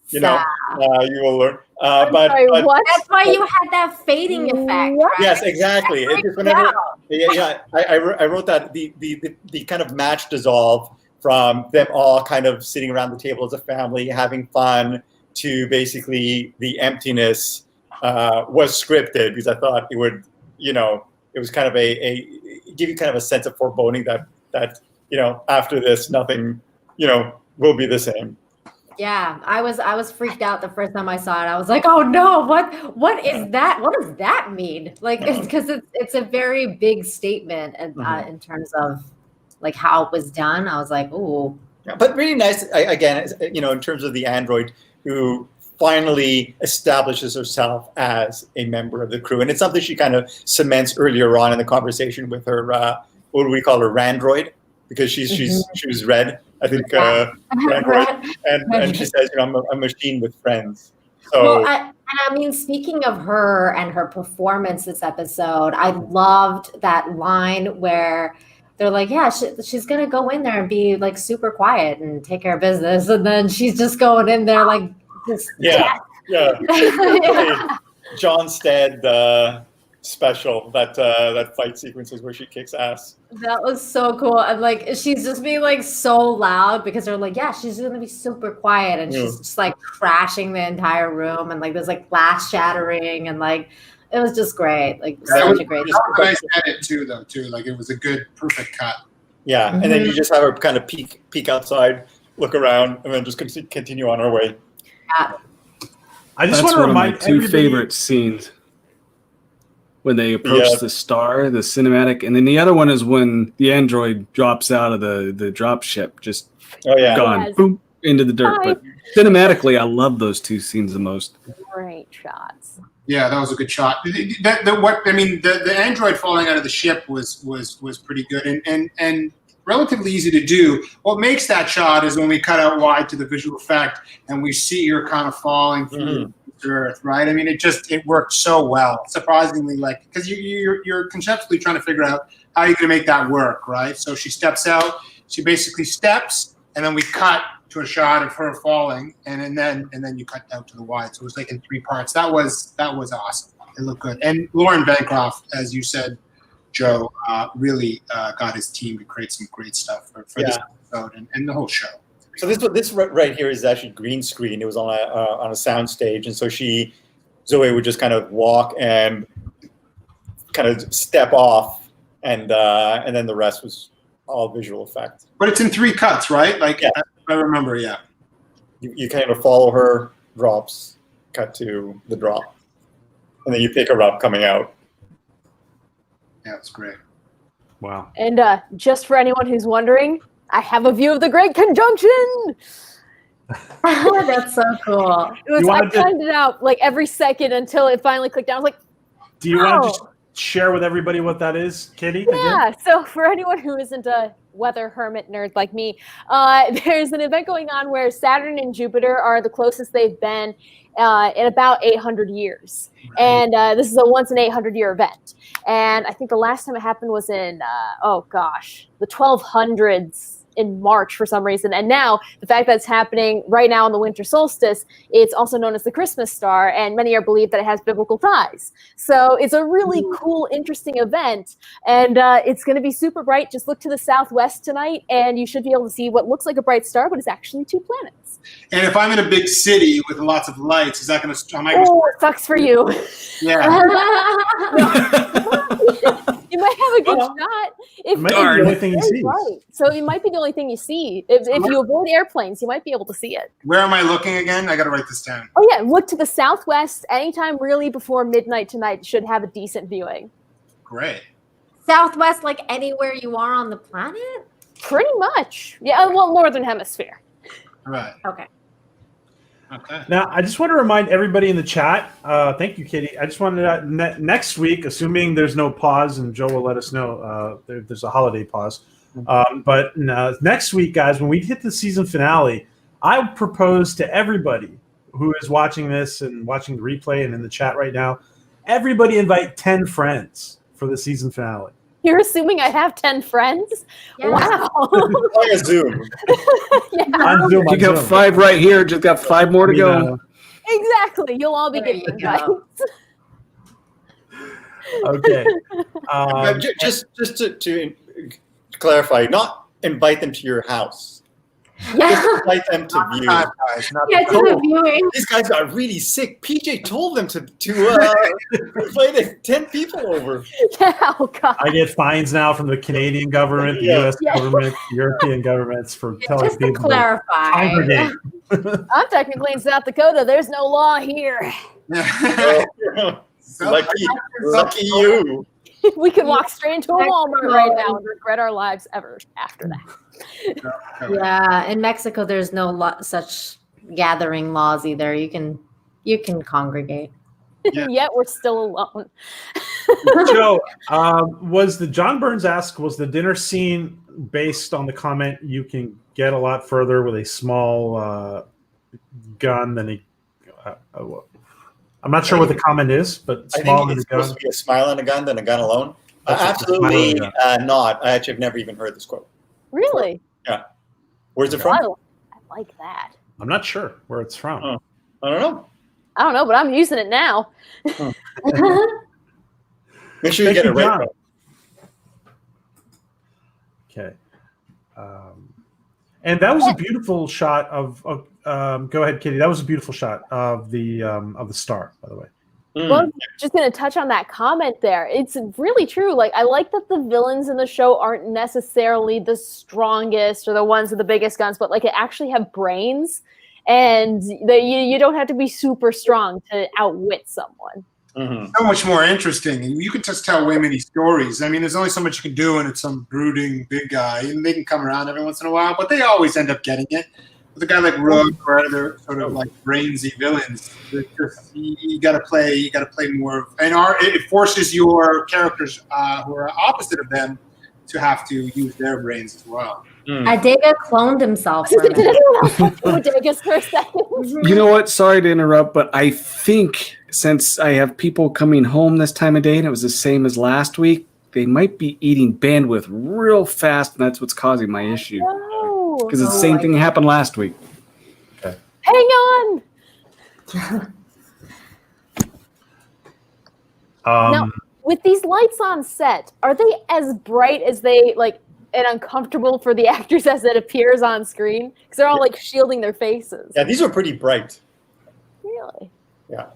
Yes. you will learn. I'm But sorry, what? That's why you had that fading effect. What? Right? yes, exactly. It's just whenever, I wrote that the kind of match dissolve from them all kind of sitting around the table as a family having fun to basically the emptiness was scripted, because I thought it would, it was kind of a give you kind of a sense of foreboding that after this nothing will be the same. Yeah, I was freaked out the first time I saw it. I was like, "Oh no, what is that? What does that mean?" Like, because it's a very big statement in terms of like how it was done. I was like, "Ooh." Yeah, but really nice again, in terms of the android who finally establishes herself as a member of the crew, and it's something she kind of cements earlier on in the conversation with her. What do we call her? Randroid, because she was red. I think, and she says, I'm a machine with friends. So, well, I mean, speaking of her and her performance this episode, I loved that line where they're like, yeah, she's going to go in there and be like super quiet and take care of business. And then she's just going in there like this. Yeah. John Stead special, that fight sequences where she kicks ass. That was so cool. And like she's just being like so loud because they're like, yeah, she's gonna be super quiet, and she's just like crashing the entire room, and like there's like glass shattering, and like it was just great. Like such a great nice edit too, like it was a good perfect cut. Yeah. And then you just have her kind of peek outside, look around, and then just continue on her way. Yeah. I just want to remind my two favorite scenes. When they approach the star, the cinematic, and then the other one is when the android drops out of the drop ship, just gone, boom, into the dirt. But cinematically, I love those two scenes the most. Great shots. Yeah, that was a good shot. The android falling out of the ship was pretty good and relatively easy to do. What makes that shot is when we cut out wide to the visual effect and we see her kind of falling through Earth, right? I mean, it worked so well, surprisingly, like, because you're conceptually trying to figure out how you're going to make that work, right? So she steps out, she basically steps, and then we cut to a shot of her falling, and then you cut out to the wide. So it was like in 3 parts. That was awesome. It looked good. And Lauren Bancroft, as you said, Joe, really got his team to create some great stuff for this episode and the whole show. So this right here is actually green screen. It was on a sound stage, and so Zoe would just kind of walk and kind of step off, and then the rest was all visual effect. But it's in 3 cuts, right? Like I remember, You kind of follow her, drops, cut to the drop, and then you pick her up coming out. Yeah, it's great. Wow. And just for anyone who's wondering, I have a view of the Great Conjunction. That's so cool. I planned it out like every second until it finally clicked down. I was like, do you want to just share with everybody what that is, Kitty? Yeah. So for anyone who isn't a weather hermit nerd like me, there's an event going on where Saturn and Jupiter are the closest they've been in about 800 years. Right. And this is a once in 800-year event. And I think the last time it happened was in, the 1200s in March for some reason. And now the fact that it's happening right now on the winter solstice, it's also known as the Christmas star. And many are believed that it has biblical ties. So it's a really cool, interesting event. And it's going to be super bright. Just look to the southwest tonight and you should be able to see what looks like a bright star, but it's actually 2 planets. And if I'm in a big city with lots of lights, is that going to? It sucks for you. Yeah. You might have a good shot. It might be the only thing you see. Right. So it might be the only thing you see. If you avoid airplanes, you might be able to see it. Where am I looking again? I got to write this down. Oh yeah, look to the southwest. Anytime really before midnight tonight should have a decent viewing. Great. Southwest, like anywhere you are on the planet? Pretty much. Yeah, well, northern hemisphere. Right. Okay. Now, I just want to remind everybody in the chat, thank you, Kitty. I just wanted to, next week, assuming there's no pause, and Joe will let us know there's a holiday pause. But next week, guys, when we hit the season finale, I propose to everybody who is watching this and watching the replay and in the chat right now, everybody invite 10 friends for the season finale. You're assuming I have 10 friends? Yeah. Wow. Via Zoom. Yeah, On Zoom, You on got Zoom. 5 right here. Just got 5 more to go. exactly. You'll all be There getting you invites. go. Okay. But just to clarify, not invite them to your house. Yeah. Just invite them to view. Not guys, not Yeah, to the viewing. These guys got really sick. PJ told them to invite 10 people over. Yeah, oh God. I get fines now from the Canadian government, the Yeah. U.S. government, European governments for telling Just to people to clarify. congregate. I'm technically in South Dakota. There's no law here. Lucky you. We could walk straight into a Walmart right now and regret our lives ever after that. Yeah, in Mexico, there's no such gathering laws either. You can congregate. Yeah. Yet we're still alone. Joe, was the John Burns asked, was the dinner scene based on the comment you can get a lot further with a small gun than a I'm not sure what the comment is, but I small think than it's a gun. supposed to be a smile and a gun than a gun alone. That's what the smile Absolutely and a gun. not. I actually have never even heard this quote. Really? Where's it I from? like that. I'm not sure where it's from. Oh. I don't know. I don't know, but I'm using it now. Make sure you Thank get you, it right. John. though. Okay. And that was a beautiful shot of go ahead, Kitty. That was a beautiful shot of the star, by the way. Well, just going to touch on that comment there. It's really true. Like, I like that the villains in the show aren't necessarily the strongest or the ones with the biggest guns, but like they actually have brains, and you don't have to be super strong to outwit someone. So much more interesting, and you can just tell way many stories. I mean, there's only so much you can do, and it's some brooding big guy, and they can come around every once in a while, but they always end up getting it. With a guy like Rook or other sort of like brainsy villains, you got to play more, and it forces your characters who are opposite of them to have to use their brains as well. Adega cloned himself. For a Did minute. anyone else talk to Bodegas for a second? You know what? Sorry to interrupt, but I think since I have people coming home this time of day and it was the same as last week, they might be eating bandwidth real fast, and that's what's causing my issue. No. Because the same thing happened last week. Hang on. Now, with these lights on set, are they as bright as they like and uncomfortable for the actors as it appears on screen? Because they're all like shielding their faces. Yeah, these are pretty bright. Really? Yeah.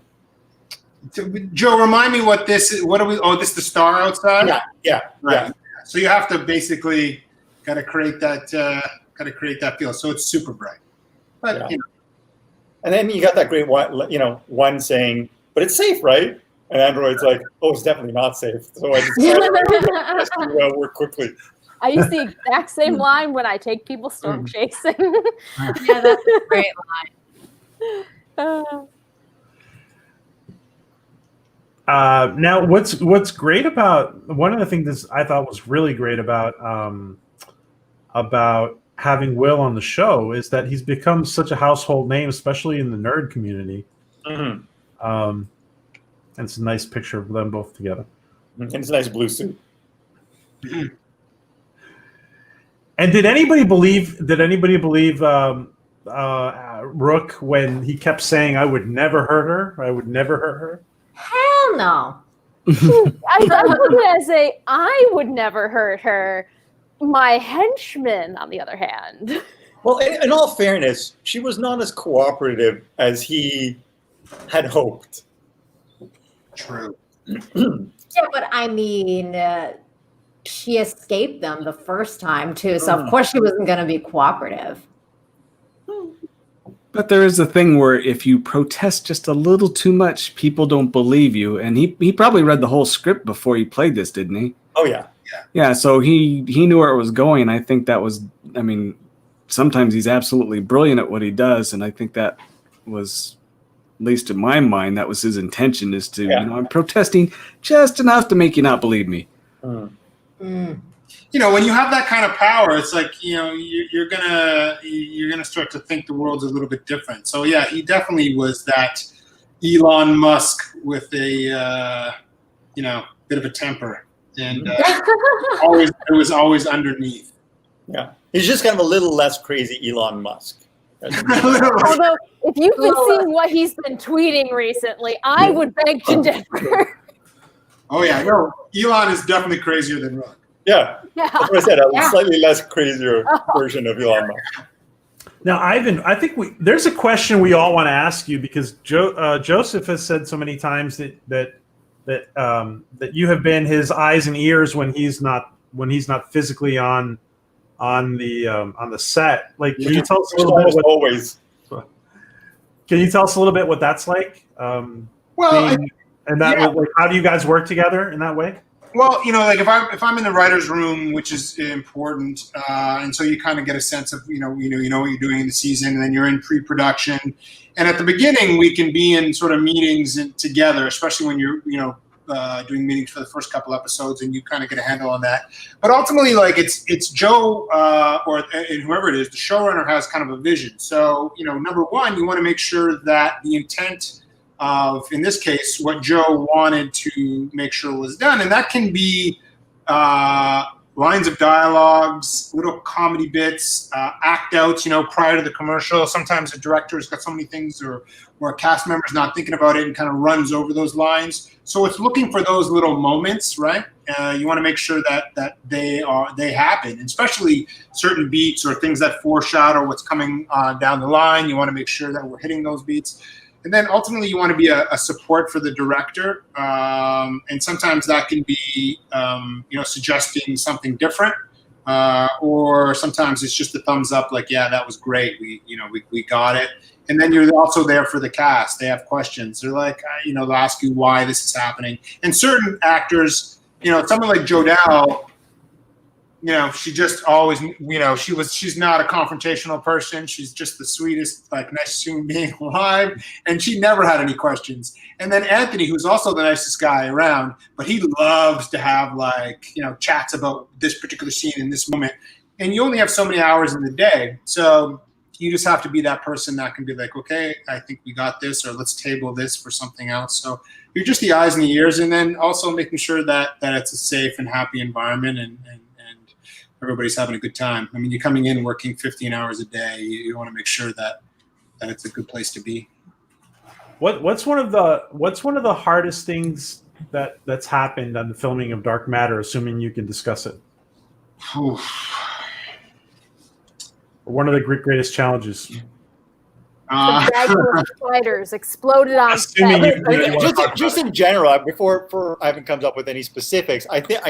So, Joe, remind me what this is. What are we? Oh, this is the star outside. Yeah. Right. So you have to basically got to create that feel. So it's super bright. But you know. And then you got that great one saying, "But it's safe, right?" And Android's like, "Oh, it's definitely not safe." So I just work quickly. I use the exact same line when I take people storm chasing. Yeah, that's a great line. Now, what's great about one of the things I thought was really great about having Will on the show is that he's become such a household name, especially in the nerd community. And it's a nice picture of them both together. And it's a nice blue suit. And did anybody believe Rook when he kept saying, "I would never hurt her. I would never hurt her"? Hell no. I look at it as I would never hurt her. My henchman, on the other hand. Well, in all fairness, she was not as cooperative as he had hoped. True. Yeah, but I mean, she escaped them the first time too, so of course she wasn't going to be cooperative. But there is a thing where if you protest just a little too much, people don't believe you. And he probably read the whole script before he played this, didn't he? Oh, yeah. Yeah, so he knew where it was going. I think that was, I mean, sometimes he's absolutely brilliant at what he does. And I think that was, at least in my mind, that was his intention, is to, I'm protesting just enough to make you not believe me. You know, when you have that kind of power, it's like, you're gonna start to think the world's a little bit different. So yeah, he definitely was that Elon Musk with a bit of a temper. and it was always underneath. Yeah, he's just kind of a little less crazy Elon Musk. Although, if you've been seeing what he's been tweeting recently, I would beg to differ. Oh yeah, no, Elon is definitely crazier than Rook. Yeah, that's what I said. A slightly less crazier version of Elon Musk. Now, Ivan, I think there's a question we all want to ask you because Joseph has said so many times that you have been his eyes and ears when he's not physically on the set. Like, can you tell us a little bit? Can you tell us a little bit what that's like? How do you guys work together in that way? Well, like if I'm in the writer's room, which is important, and so you kind of get a sense of you know what you're doing in the season, and then you're in pre-production, and at the beginning we can be in sort of meetings together, especially when you're doing meetings for the first couple episodes, and you kind of get a handle on that. But ultimately, like it's Joe or whoever it is, the showrunner has kind of a vision. So number one, you want to make sure that the intent of, in this case, what Joe wanted to make sure was done. And that can be lines of dialogues, little comedy bits, act outs, prior to the commercial. Sometimes the director's got so many things or a cast member's not thinking about it and kind of runs over those lines. So it's looking for those little moments, right? You want to make sure that they happen, and especially certain beats or things that foreshadow what's coming down the line. You want to make sure that we're hitting those beats. And then ultimately, you want to be a support for the director, and sometimes that can be, suggesting something different, or sometimes it's just a thumbs up, like, yeah, that was great, we got it. And then you're also there for the cast. They have questions. They're like, they'll ask you why this is happening. And certain actors, someone like Jodelle, she just always, she's not a confrontational person. She's just the sweetest, nicest human being alive. And she never had any questions. And then Anthony, who's also the nicest guy around, but he loves to have chats about this particular scene in this moment. And you only have so many hours in the day. So you just have to be that person that can be like, okay, I think we got this, or let's table this for something else. So you're just the eyes and the ears, and then also making sure that it's a safe and happy environment and everybody's having a good time. I mean, you're coming in working 15 hours a day. You want to make sure that it's a good place to be. What's one of the hardest things that's happened on the filming of Dark Matter, assuming you can discuss it? One of the greatest challenges. The spiders exploded on set. Just in general, before Ivan comes up with any specifics, I think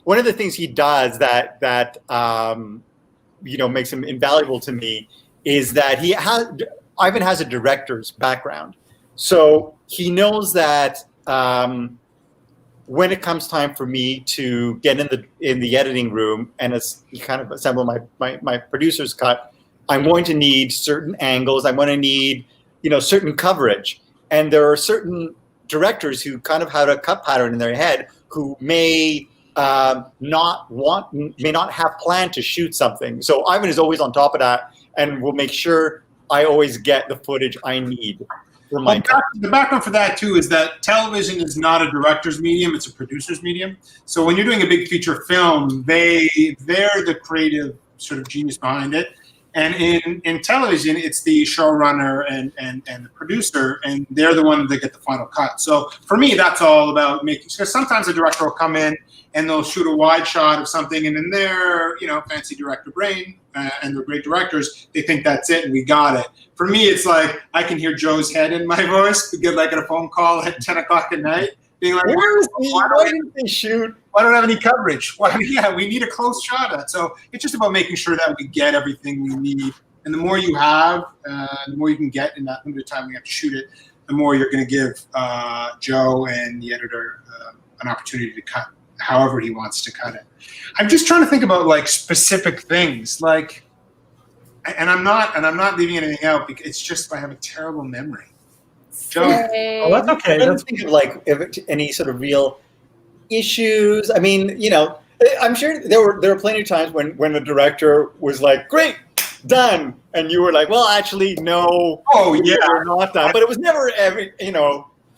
one of the things he does that makes him invaluable to me is that Ivan has a director's background, so he knows that when it comes time for me to get in the editing room and kind of assemble my producer's cut, I'm going to need certain angles. I'm going to need, certain coverage. And there are certain directors who kind of have a cut pattern in their head who may not have planned to shoot something. So Ivan is always on top of that and will make sure I always get the footage I need for my cut. The background for that too is that television is not a director's medium; it's a producer's medium. So when you're doing a big feature film, they're the creative sort of genius behind it. And in television, it's the showrunner and the producer, and they're the ones that get the final cut. So for me, that's all about making sure. Sometimes a director will come in and they'll shoot a wide shot of something, and in their fancy director brain, and they're great directors, they think that's it and we got it. For me, it's like I can hear Joe's head in my voice. We get like a phone call at 10 o'clock at night, being like, why didn't they shoot? I don't have any coverage. Well, yeah, we need a close shot at. So it's just about making sure that we get everything we need. And the more you have, the more you can get in that limited time we have to shoot it, the more you're going to give Joe and the editor an opportunity to cut however he wants to cut it. I'm just trying to think about specific things, and I'm not leaving anything out because it's just I have a terrible memory. Joe, oh, that's okay. Let's think of if any sort of real issues. I mean, I'm sure there were plenty of times when the director was like, "Great, done," and you were like, "Well, actually, no. Oh yeah, we're not done." But it was never every.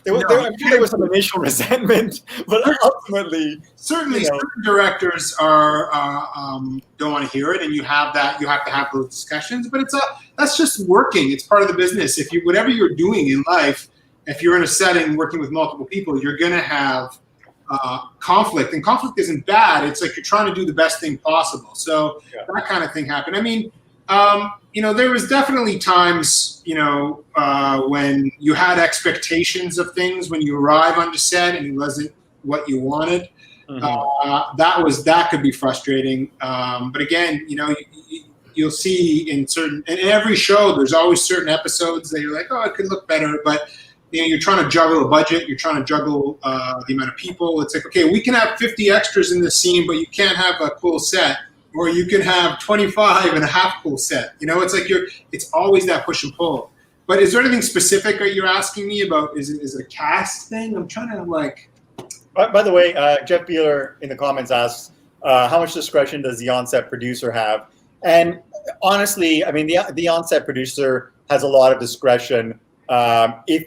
I'm sure there was some initial resentment, but ultimately, certainly, certain directors are don't want to hear it, and you have to have those discussions. But that's just working. It's part of the business. If you whatever you're doing in life, if you're in a setting working with multiple people, you're going to have conflict, and conflict isn't bad. It's like you're trying to do the best thing possible. So that kind of thing happened. I mean, there was definitely times, when you had expectations of things when you arrive on the set and it wasn't what you wanted. Mm-hmm. That could be frustrating. But again, you'll see in every show, there's always certain episodes that you're like, oh, it could look better, but you're trying to juggle a budget, you're trying to juggle the amount of people. It's like, okay, we can have 50 extras in this scene, but you can't have a cool set. Or you can have 25 and a half cool set. It's like it's always that push and pull. But is there anything specific that you're asking me about? Is it a cast thing? I'm trying to like. By the way, Jeff Beeler in the comments asks, how much discretion does the on-set producer have? And honestly, I mean, the on-set producer has a lot of discretion. If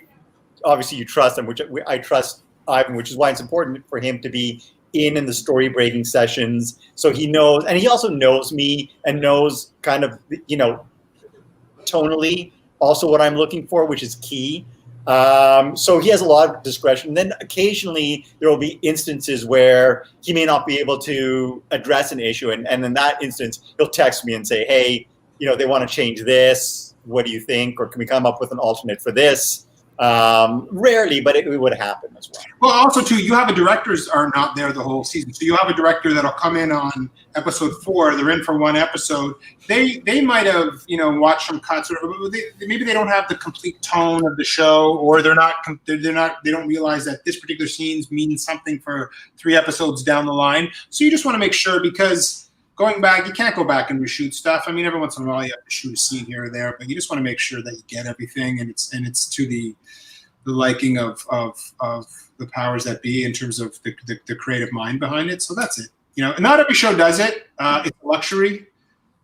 obviously you trust him, which I trust Ivan, which is why it's important for him to be in the story breaking sessions, so he knows, and he also knows me and knows kind of tonally also what I'm looking for, which is key. So he has a lot of discretion. And then occasionally there will be instances where he may not be able to address an issue, and in that instance he'll text me and say, hey, they want to change this, what do you think, or can we come up with an alternate for this? Rarely, but it would happen as well. Well, also too, you have directors are not there the whole season. So you have a director that'll come in on episode 4. They're in for one episode. They might have watched some cuts, or maybe they don't have the complete tone of the show, or they don't realize that this particular scene means something for 3 episodes down the line. So you just want to make sure, because going back, you can't go back and reshoot stuff. I mean, every once in a while you have to shoot a scene here or there, but you just want to make sure that you get everything, and it's to the liking of the powers that be in terms of the creative mind behind it. So that's it. Not every show does it. It's a luxury.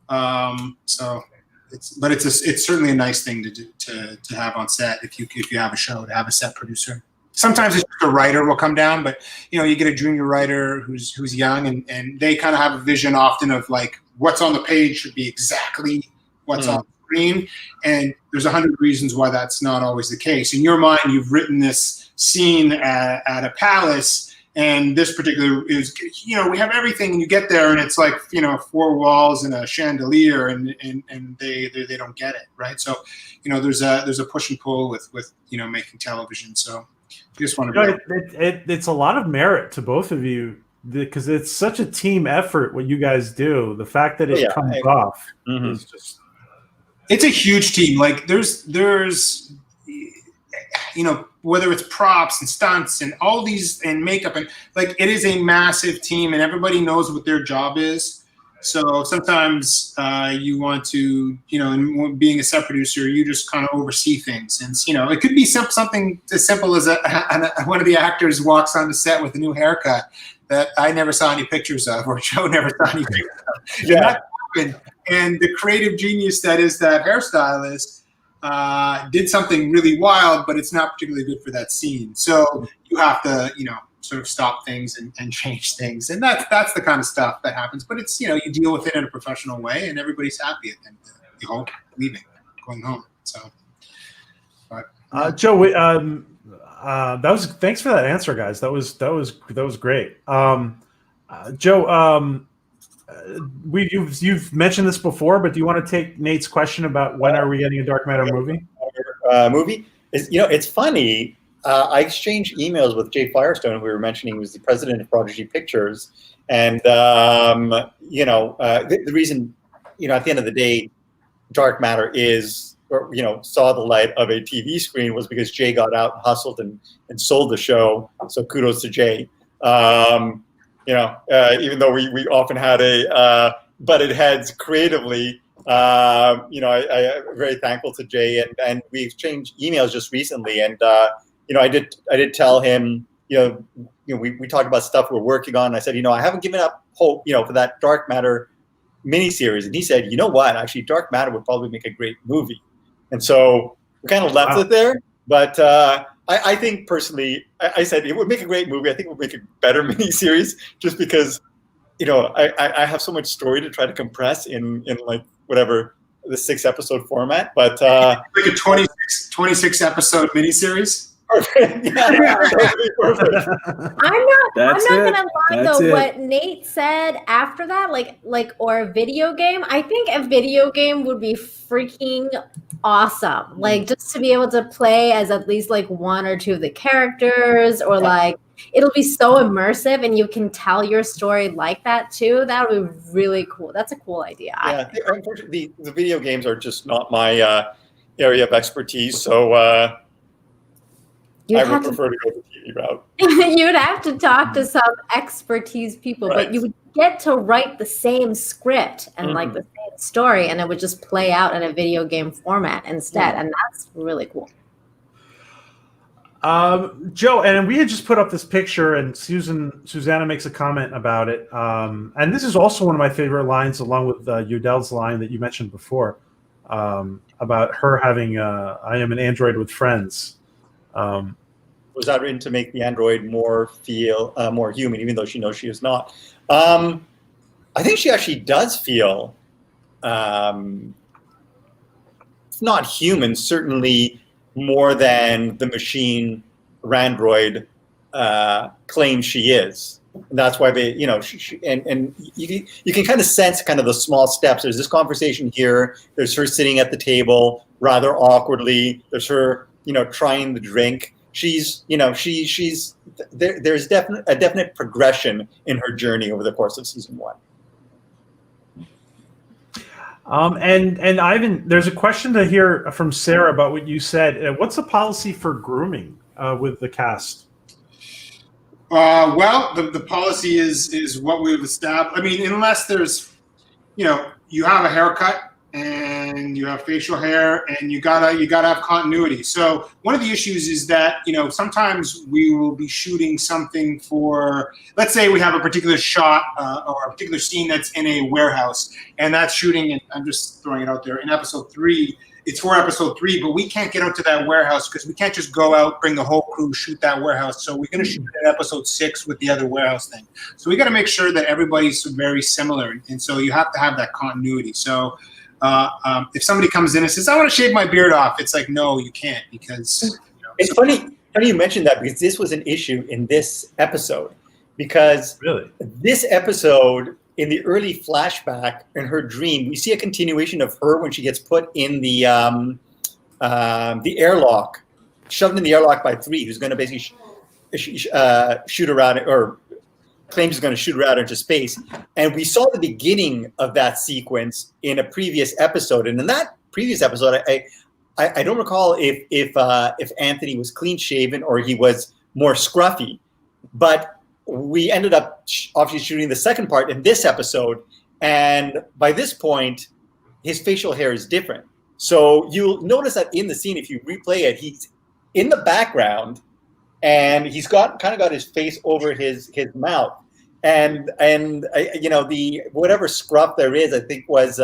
So it's certainly a nice thing to do to have on set if you have a show, to have a set producer. Sometimes it's just a writer will come down, but you get a junior writer who's young, and they kind of have a vision often of like what's on the page should be exactly what's on the screen, and there's 100 reasons why that's not always the case. In your mind, you've written this scene at a palace, and this particular is we have everything, and you get there and it's like 4 walls and a chandelier, and they don't get it, right? So there's a push and pull with making television. So you just want to it's a lot of merit to both of you, because it's such a team effort what you guys do. The fact that it comes off is just, it's a huge team. Like there's whether it's props and stunts and all these and makeup, and like it is a massive team, and everybody knows what their job is. So sometimes you want to, and being a set producer, you just kind of oversee things. And, it could be something as simple as one of the actors walks on the set with a new haircut that I never saw any pictures of, or Joe never saw any pictures of. Yeah. That happened. And the creative genius that is that hairstylist did something really wild, but it's not particularly good for that scene. So you have to, sort of stop things and change things, and that's the kind of stuff that happens. But it's you deal with it in a professional way, and everybody's happy at the end of the whole leaving, going home. So, but Joe, thanks for that answer, guys. That was great. Joe, you've mentioned this before, but do you want to take Nate's question about when are we getting a Dark Matter movie? Movie is it's funny. I exchanged emails with Jay Firestone, who we were mentioning, who was the president of Prodigy Pictures, and the reason, at the end of the day, Dark Matter saw the light of a TV screen was because Jay got out and hustled and sold the show. So kudos to Jay. Even though we often had a butted heads creatively, I'm very thankful to Jay, and we exchanged emails just recently, and. I did tell him, we talked about stuff we're working on. And I said, I haven't given up hope, for that Dark Matter miniseries. And he said, you know what? Actually, Dark Matter would probably make a great movie. And so we kind of left it there. But I think personally, I said it would make a great movie. I think it would make a better miniseries just because, I have so much story to try to compress in like whatever the 6-episode format. But like a 26 episode miniseries. Perfect. Yeah, perfect. I'm not gonna lie though. What Nate said after that, or a video game. I think a video game would be freaking awesome. Like just to be able to play as at least like one or two of the characters, or like it'll be so immersive, and you can tell your story like that too. That would be really cool. That's a cool idea. Yeah, unfortunately, the video games are just not my area of expertise. So. I would prefer to go the TV route. You'd have to talk to some expertise people, but you would get to write the same script and like the same story, and it would just play out in a video game format instead, and that's really cool. Joe, and we had just put up this picture, and Susanna makes a comment about it, and this is also one of my favorite lines, along with Udell's line that you mentioned before, about her having "I am an android with friends." Was that written to make the android feel more human, even though she knows she is not? I think she actually does feel not human, certainly more than the machine or android claims she is. And that's why they, and you can kind of sense kind of the small steps. There's this conversation here. There's her sitting at the table rather awkwardly. There's her, trying the drink. She's there's a definite progression in her journey over the course of season 1. And Ivan, there's a question to hear from Sarah about what you said. What's the policy for grooming with the cast? Well, the policy is what we've established. I mean, unless there's, you have a haircut and you have facial hair, and you gotta have continuity. So one of the issues is that sometimes we will be shooting something for, let's say we have a particular shot or a particular scene that's in a warehouse, and that's shooting. And I'm just throwing it out there in episode 3. It's for episode 3, but we can't get out to that warehouse because we can't just go out, bring the whole crew, shoot that warehouse. So we're going to shoot it at episode 6 with the other warehouse thing. So we got to make sure that everybody's very similar, and so you have to have that continuity. So. If somebody comes in and says, "I want to shave my beard off," it's like, no, you can't, because it's funny you mentioned that, because this was an issue in this episode, because this episode, in the early flashback in her dream, we see a continuation of her when she gets put in the airlock, shoved in the airlock by 3, who's going to basically shoot her out, or claims he's going to shoot her out into space. And we saw the beginning of that sequence in a previous episode. And in that previous episode, I don't recall if Anthony was clean shaven or he was more scruffy, but we ended up obviously shooting the second part in this episode. And by this point, his facial hair is different. So you'll notice that in the scene, if you replay it, he's in the background, and he's got his face over his mouth, and the whatever scruff there is, I think was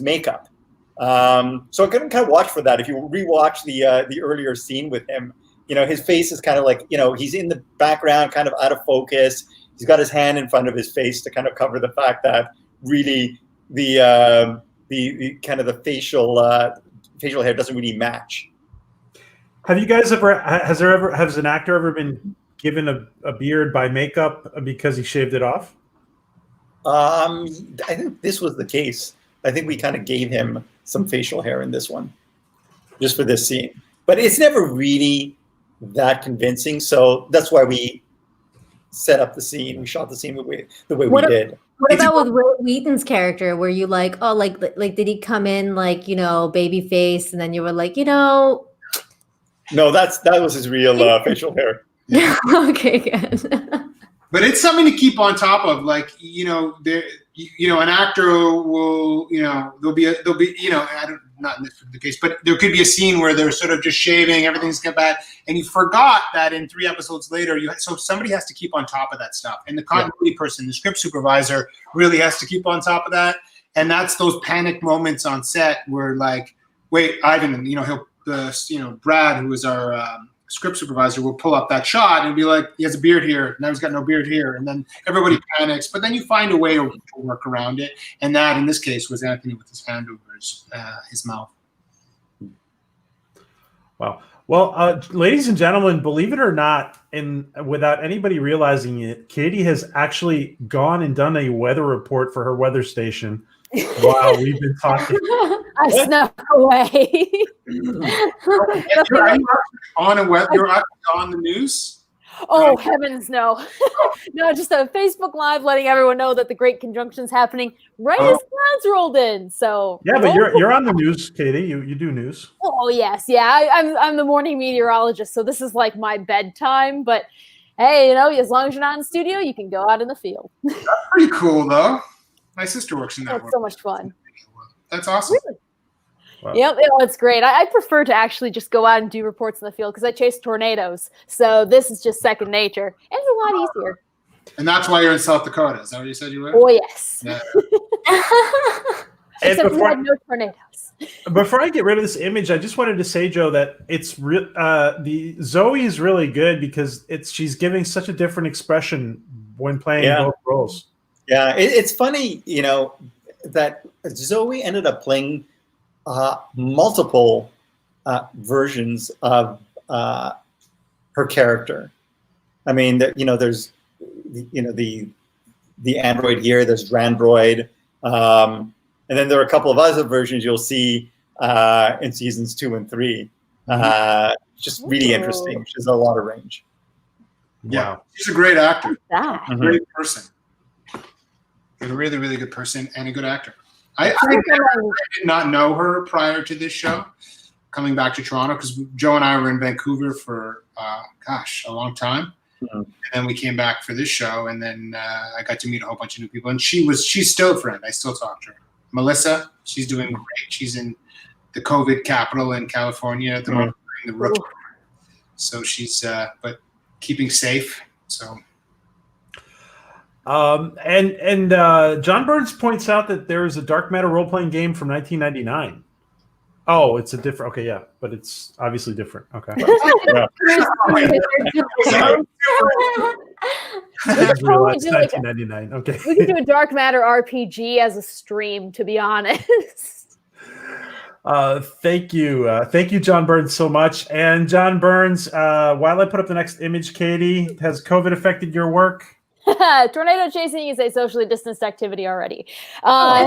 makeup. So I couldn't kind of watch for that. If you rewatch the earlier scene with him, his face is kind of like, he's in the background, kind of out of focus. He's got his hand in front of his face to kind of cover the fact that really the kind of the facial hair doesn't really match. Have you guys has an actor ever been given a beard by makeup because he shaved it off? I think this was the case. I think we kind of gave him some facial hair in this one, just for this scene. But it's never really that convincing, so that's why we set up the scene. We shot the scene the way we did. What about with Will Wheaton's character? Were you like, oh, like did he come in like, baby face, and then you were like, No, that was his real facial hair. Okay, good. But it's something to keep on top of. Like, an actor will, there'll be, not in this the case, but there could be a scene where they're sort of just shaving, everything's got bad, and you forgot that in 3 episodes later, so somebody has to keep on top of that stuff. And the continuity person, the script supervisor, really has to keep on top of that. And that's those panic moments on set where, like, wait, Ivan, Brad, who was our script supervisor, will pull up that shot and be like, he has a beard here, now he's got no beard here, and then everybody panics. But then you find a way to work around it, and that in this case was Anthony with his hand over his mouth. Wow. Well, ladies and gentlemen, believe it or not, and without anybody realizing it, Katie has actually gone and done a weather report for her weather station while we've been talking. I snuck away. You're on the news? Oh, heavens, no. No, just a Facebook Live letting everyone know that the Great Conjunction's happening right as clouds rolled in. So yeah, but you're on the news, Katie. You do news. Oh, yes. Yeah, I'm the morning meteorologist, so this is like my bedtime. But hey, as long as you're not in studio, you can go out in the field. That's pretty cool, though. My sister works in that. It's so much fun. That's awesome. Really? Wow. Yep, it's great. I prefer to actually just go out and do reports in the field because I chase tornadoes. So this is just second nature. And it's a lot easier. And that's why you're in South Dakota. Is that what you said you were? Oh, yes. Yeah. Except we had no tornadoes. Before I get rid of this image, I just wanted to say, Joe, that it's the Zoe is really good because she's giving such a different expression when playing both roles. Yeah, it's funny, that Zoe ended up playing multiple versions of her character. I mean, there's the android here. There's Randroid, and then there are a couple of other versions you'll see in seasons 2 and 3. Just really interesting. She has a lot of range. Yeah, she's a great actor. That. Great person. A really, really good person and a good actor. I did not know her prior to this show, coming back to Toronto, because Joe and I were in Vancouver for, a long time. And then we came back for this show, and then I got to meet a whole bunch of new people. And she's still a friend. I still talk to her. Melissa, she's doing great. She's in the COVID capital in California at the moment, the rookie. So she's, but keeping safe. So. And John Burns points out that there is a Dark Matter role-playing game from 1999. Oh, it's a different. Okay, yeah, but it's obviously different. Okay. We could probably do 1999. Okay. We could do a Dark Matter RPG as a stream, to be honest. Thank you, John Burns, so much. And John Burns, while I put up the next image, Katie, has COVID affected your work? Tornado chasing is a socially distanced activity already. No,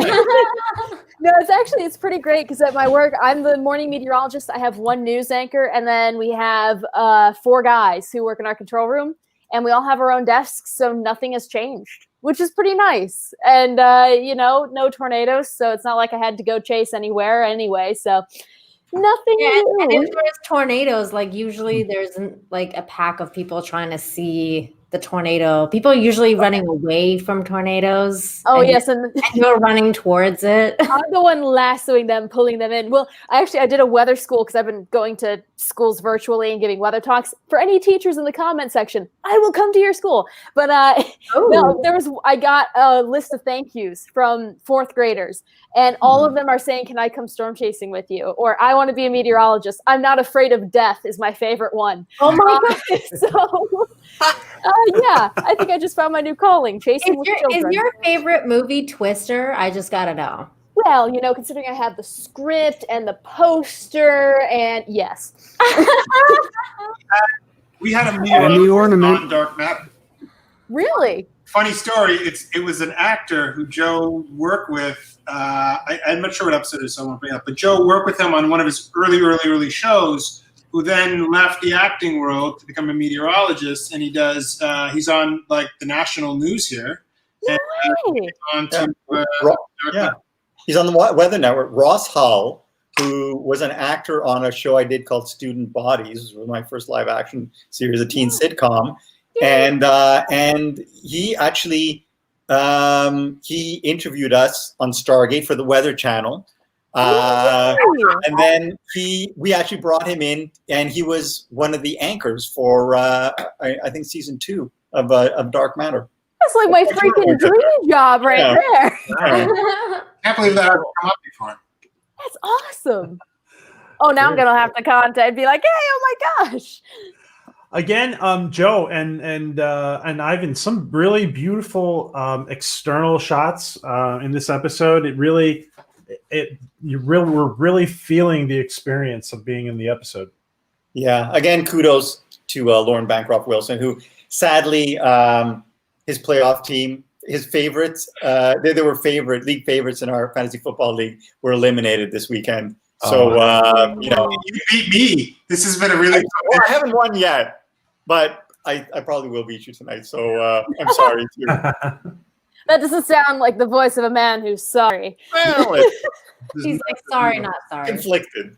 it's pretty great because at my work, I'm the morning meteorologist. I have one news anchor, and then we have 4 guys who work in our control room, and we all have our own desks, so nothing has changed, which is pretty nice. And, no tornadoes, so it's not like I had to go chase anywhere anyway, so nothing new. And if there's tornadoes, like usually there's like a pack of people trying to see the tornado. People are usually running away from tornadoes. Oh, yes. And you're running towards it. I'm the one lassoing them, pulling them in. Well, I did a weather school because I've been going to schools virtually and giving weather talks. For any teachers in the comment section, I will come to your school. But no, I got a list of thank yous from 4th graders. And all of them are saying, can I come storm chasing with you? Or I want to be a meteorologist. I'm not afraid of death is my favorite one. Oh my God. So... yeah, I think I just found my new calling, chasing with children. Is your favorite movie Twister? I just gotta know. Well, considering I have the script and the poster, and yes. We had a meeting on Dark Matter. Really? Funny story. It was an actor who Joe worked with. I'm not sure what episode it is, so I won't bring it up. But Joe worked with him on one of his early shows, who then left the acting world to become a meteorologist, and he's on like the national news here. Yeah. He's on the Weather Network. Ross Hull, who was an actor on a show I did called Student Bodies, was my first live action series, a teen sitcom, and he actually he interviewed us on Stargate for the Weather Channel. And then we actually brought him in, and he was one of the anchors for I think season 2 of Dark Matter. That's like my freaking dream job right there. Can't believe that hasn't come up before. That's awesome. Oh, now I'm gonna have to contact and be like, hey, oh my gosh. Again, Joe and Ivan, some really beautiful external shots in this episode. We're really feeling the experience of being in the episode. Yeah. Again, kudos to Lauren Bancroft Wilson, who sadly his playoff team, his favorites, they were league favorites in our fantasy football league, were eliminated this weekend. So you beat me. This has been a really. I haven't won yet, but I probably will beat you tonight. So I'm sorry too. That doesn't sound like the voice of a man who's sorry. Well, He's like, sorry, not sorry. Conflicted.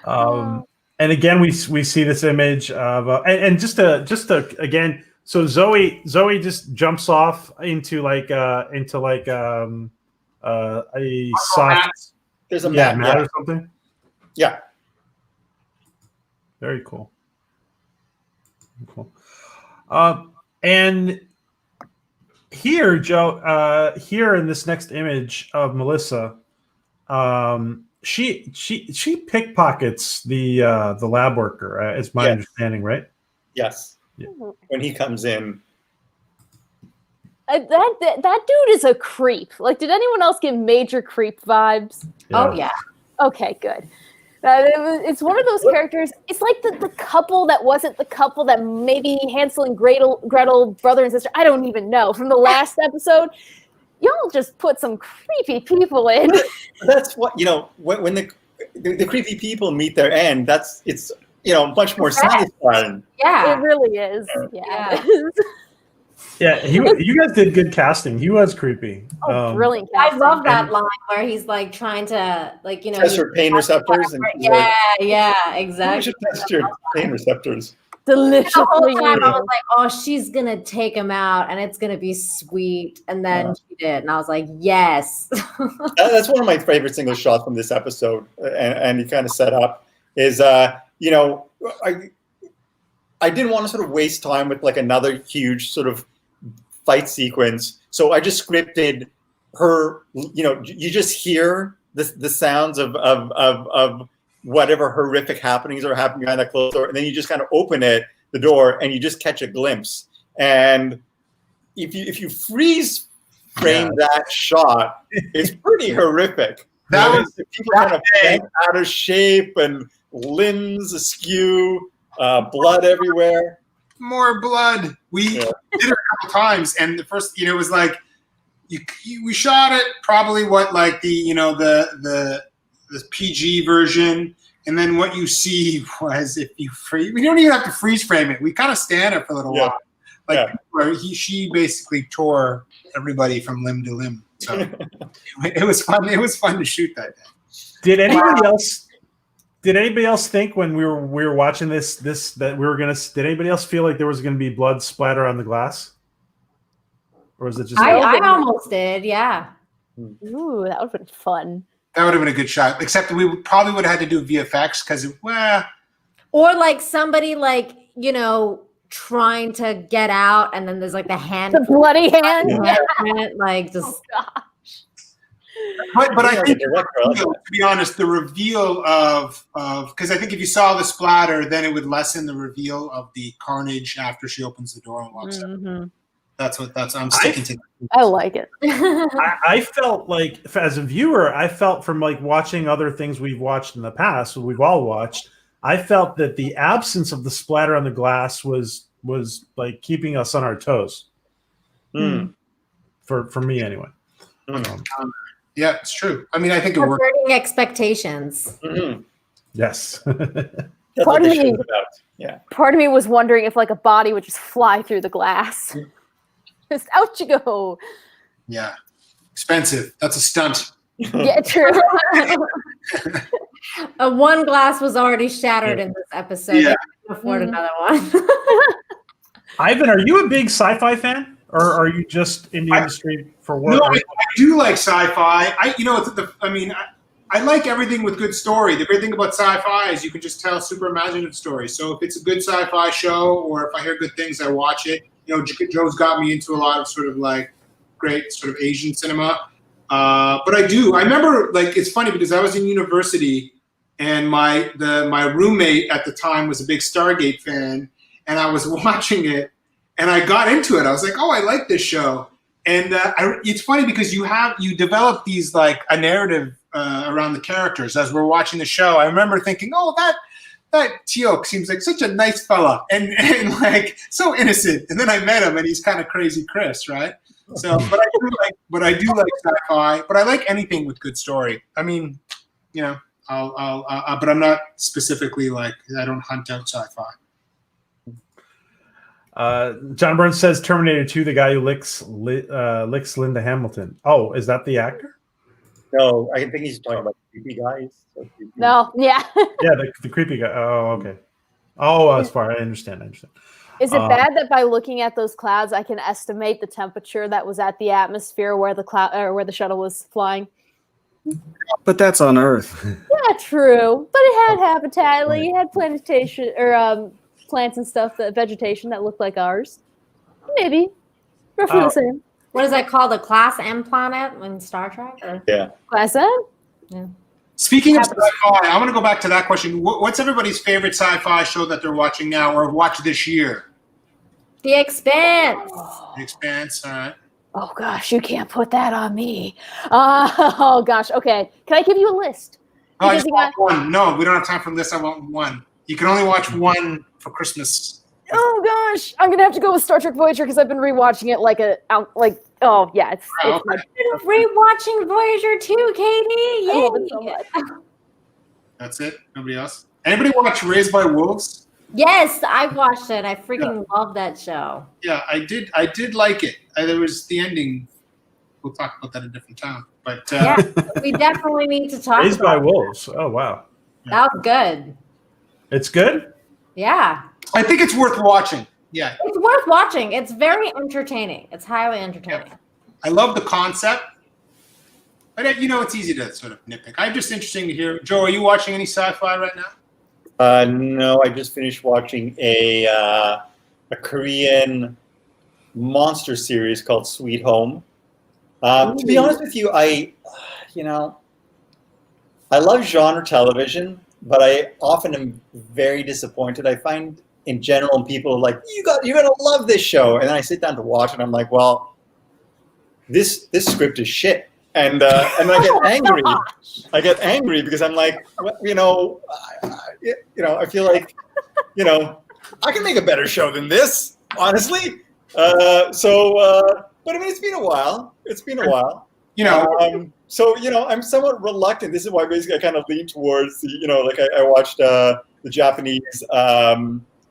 And again, we see this image of and just to again. So Zoe just jumps off into a soft. There's a mat mat or something. Yeah. Very cool. Cool. And here, Joe, here in this next image of Melissa, she pickpockeets the lab worker, is my understanding, right? Yes. Yeah. When he comes in. That dude is a creep. Like, did anyone else get major creep vibes? Yeah. Oh, yeah. Okay, good. It's one of those characters. It's like the couple that wasn't the couple that maybe Hansel and Gretel, brother and sister. I don't even know. From the last episode, y'all just put some creepy people in. That's what, when the creepy people meet their end, it's much more satisfying. Yeah. It really is. Yeah. Yeah, you guys did good casting. He was creepy. Oh, brilliant I casting. love that line where he's like trying to, test your pain receptors. Yeah, exactly. You should test your pain receptors. Deliciously. The whole time I was like, oh, she's going to take him out and it's going to be sweet. And then she did. And I was like, yes. That's one of my favorite single shots from this episode. And he kind of set up is, I didn't want to sort of waste time with like another huge sort of fight sequence. So I just scripted her, you just hear the sounds of whatever horrific happenings are happening behind that closed door. And then you just kind of open the door and you just catch a glimpse. And if you freeze frame that shot, it's pretty horrific. That was people kind of bent out of shape and limbs askew, blood everywhere. More blood. We did it a couple times, and the first, it was like we shot it probably the PG version, and then what you see was we don't even have to freeze frame it. We kind of stand it for a little while, where she basically tore everybody from limb to limb. So it was fun. It was fun to shoot that day. Did anybody else? Did anybody else think when we were watching this that we were gonna? Did anybody else feel like there was gonna be blood splatter on the glass, or was it just? I almost did, yeah. Ooh, that would have been fun. That would have been a good shot. Except we probably would have had to do VFX because, or like somebody trying to get out, and then there's like the hand, the bloody hand, like just. Oh, gosh. But I think, to be honest, the reveal of because I think if you saw the splatter, then it would lessen the reveal of the carnage after she opens the door and walks out. I'm sticking to. I like it. I felt like, as a viewer, I felt from like watching other things we've watched in the past, we've all watched. I felt that the absence of the splatter on the glass was like keeping us on our toes. For me, anyway. Yeah, it's true. I mean, I think it worked. Subverting expectations. Mm-hmm. Yes. Part of me was wondering if like a body would just fly through the glass. Just out you go. Yeah. Expensive. That's a stunt. Yeah, true. One glass was already shattered in this episode. Yeah. They can afford another one. Ivan, are you a big sci-fi fan? Or are you just in the industry for work? No, I do like sci-fi. I like everything with good story. The great thing about sci-fi is you can just tell super imaginative stories. So if it's a good sci-fi show, or if I hear good things, I watch it. Joe's got me into a lot of sort of like great sort of Asian cinema. But I do. I remember, like, it's funny because I was in university, and my roommate at the time was a big Stargate fan, and I was watching it, and I got into it. I was like, oh, I like this show. And it's funny because you develop these, like, a narrative around the characters as we're watching the show. I remember thinking, oh, that Teal'c seems like such a nice fella and like so innocent. And then I met him, and he's kind of crazy Chris, right? So, but I do like sci-fi. But I like anything with good story. I mean, you know, but I'm not specifically like, I don't hunt out sci-fi. John Burns says Terminator 2, the guy who licks Linda Hamilton. Oh, is that the actor? No, I think he's talking about creepy guys. So creepy. No, yeah. Yeah, the creepy guy. Oh, okay. Oh, as far I understand. Is it bad that by looking at those clouds, I can estimate the temperature that was at the atmosphere where the where the shuttle was flying? But that's on Earth. Yeah, true. But it had habitat. Like, it had plantation or plants and stuff, that vegetation that looked like ours. Maybe roughly the same. What is that called? A Class M planet in Star Trek? Or? Yeah. Class M? Yeah. Speaking of sci-fi, I want to go back to that question. What's everybody's favorite sci-fi show that they're watching now or watched this year? The Expanse. The Expanse, all right. Oh gosh, you can't put that on me. Oh gosh, okay. Can I give you a list? No, I just want one. No, we don't have time for lists. I want one. You can only watch one for Christmas. Oh gosh, I'm gonna have to go with Star Trek Voyager because I've been rewatching it it's rewatching Voyager too, Katie. I love it so much. That's it. Nobody else. Anybody watch Raised by Wolves? Yes, I watched it. I freaking love that show. Yeah, I did like it. There was the ending. We'll talk about that a different time. But yeah, we definitely need to talk. Raised by Wolves. Oh wow, that was good. It's good. Yeah, I think it's worth watching. Yeah, it's worth watching. It's very entertaining. It's highly entertaining. Yeah. I love the concept, but it's easy to sort of nitpick. I'm just interesting to hear. Joe, are you watching any sci-fi right now? No, I just finished watching a Korean monster series called Sweet Home. To be honest with you, I love genre television, but I often am very disappointed. I find in general people are like, you're gonna love this show, and then I sit down to watch it, and I'm like, well, this script is shit, and I get angry. I get angry because I'm like, I feel like, I can make a better show than this, honestly. But I mean, it's been a while. So I'm somewhat reluctant. This is why basically I kind of lean towards the, I watched the Japanese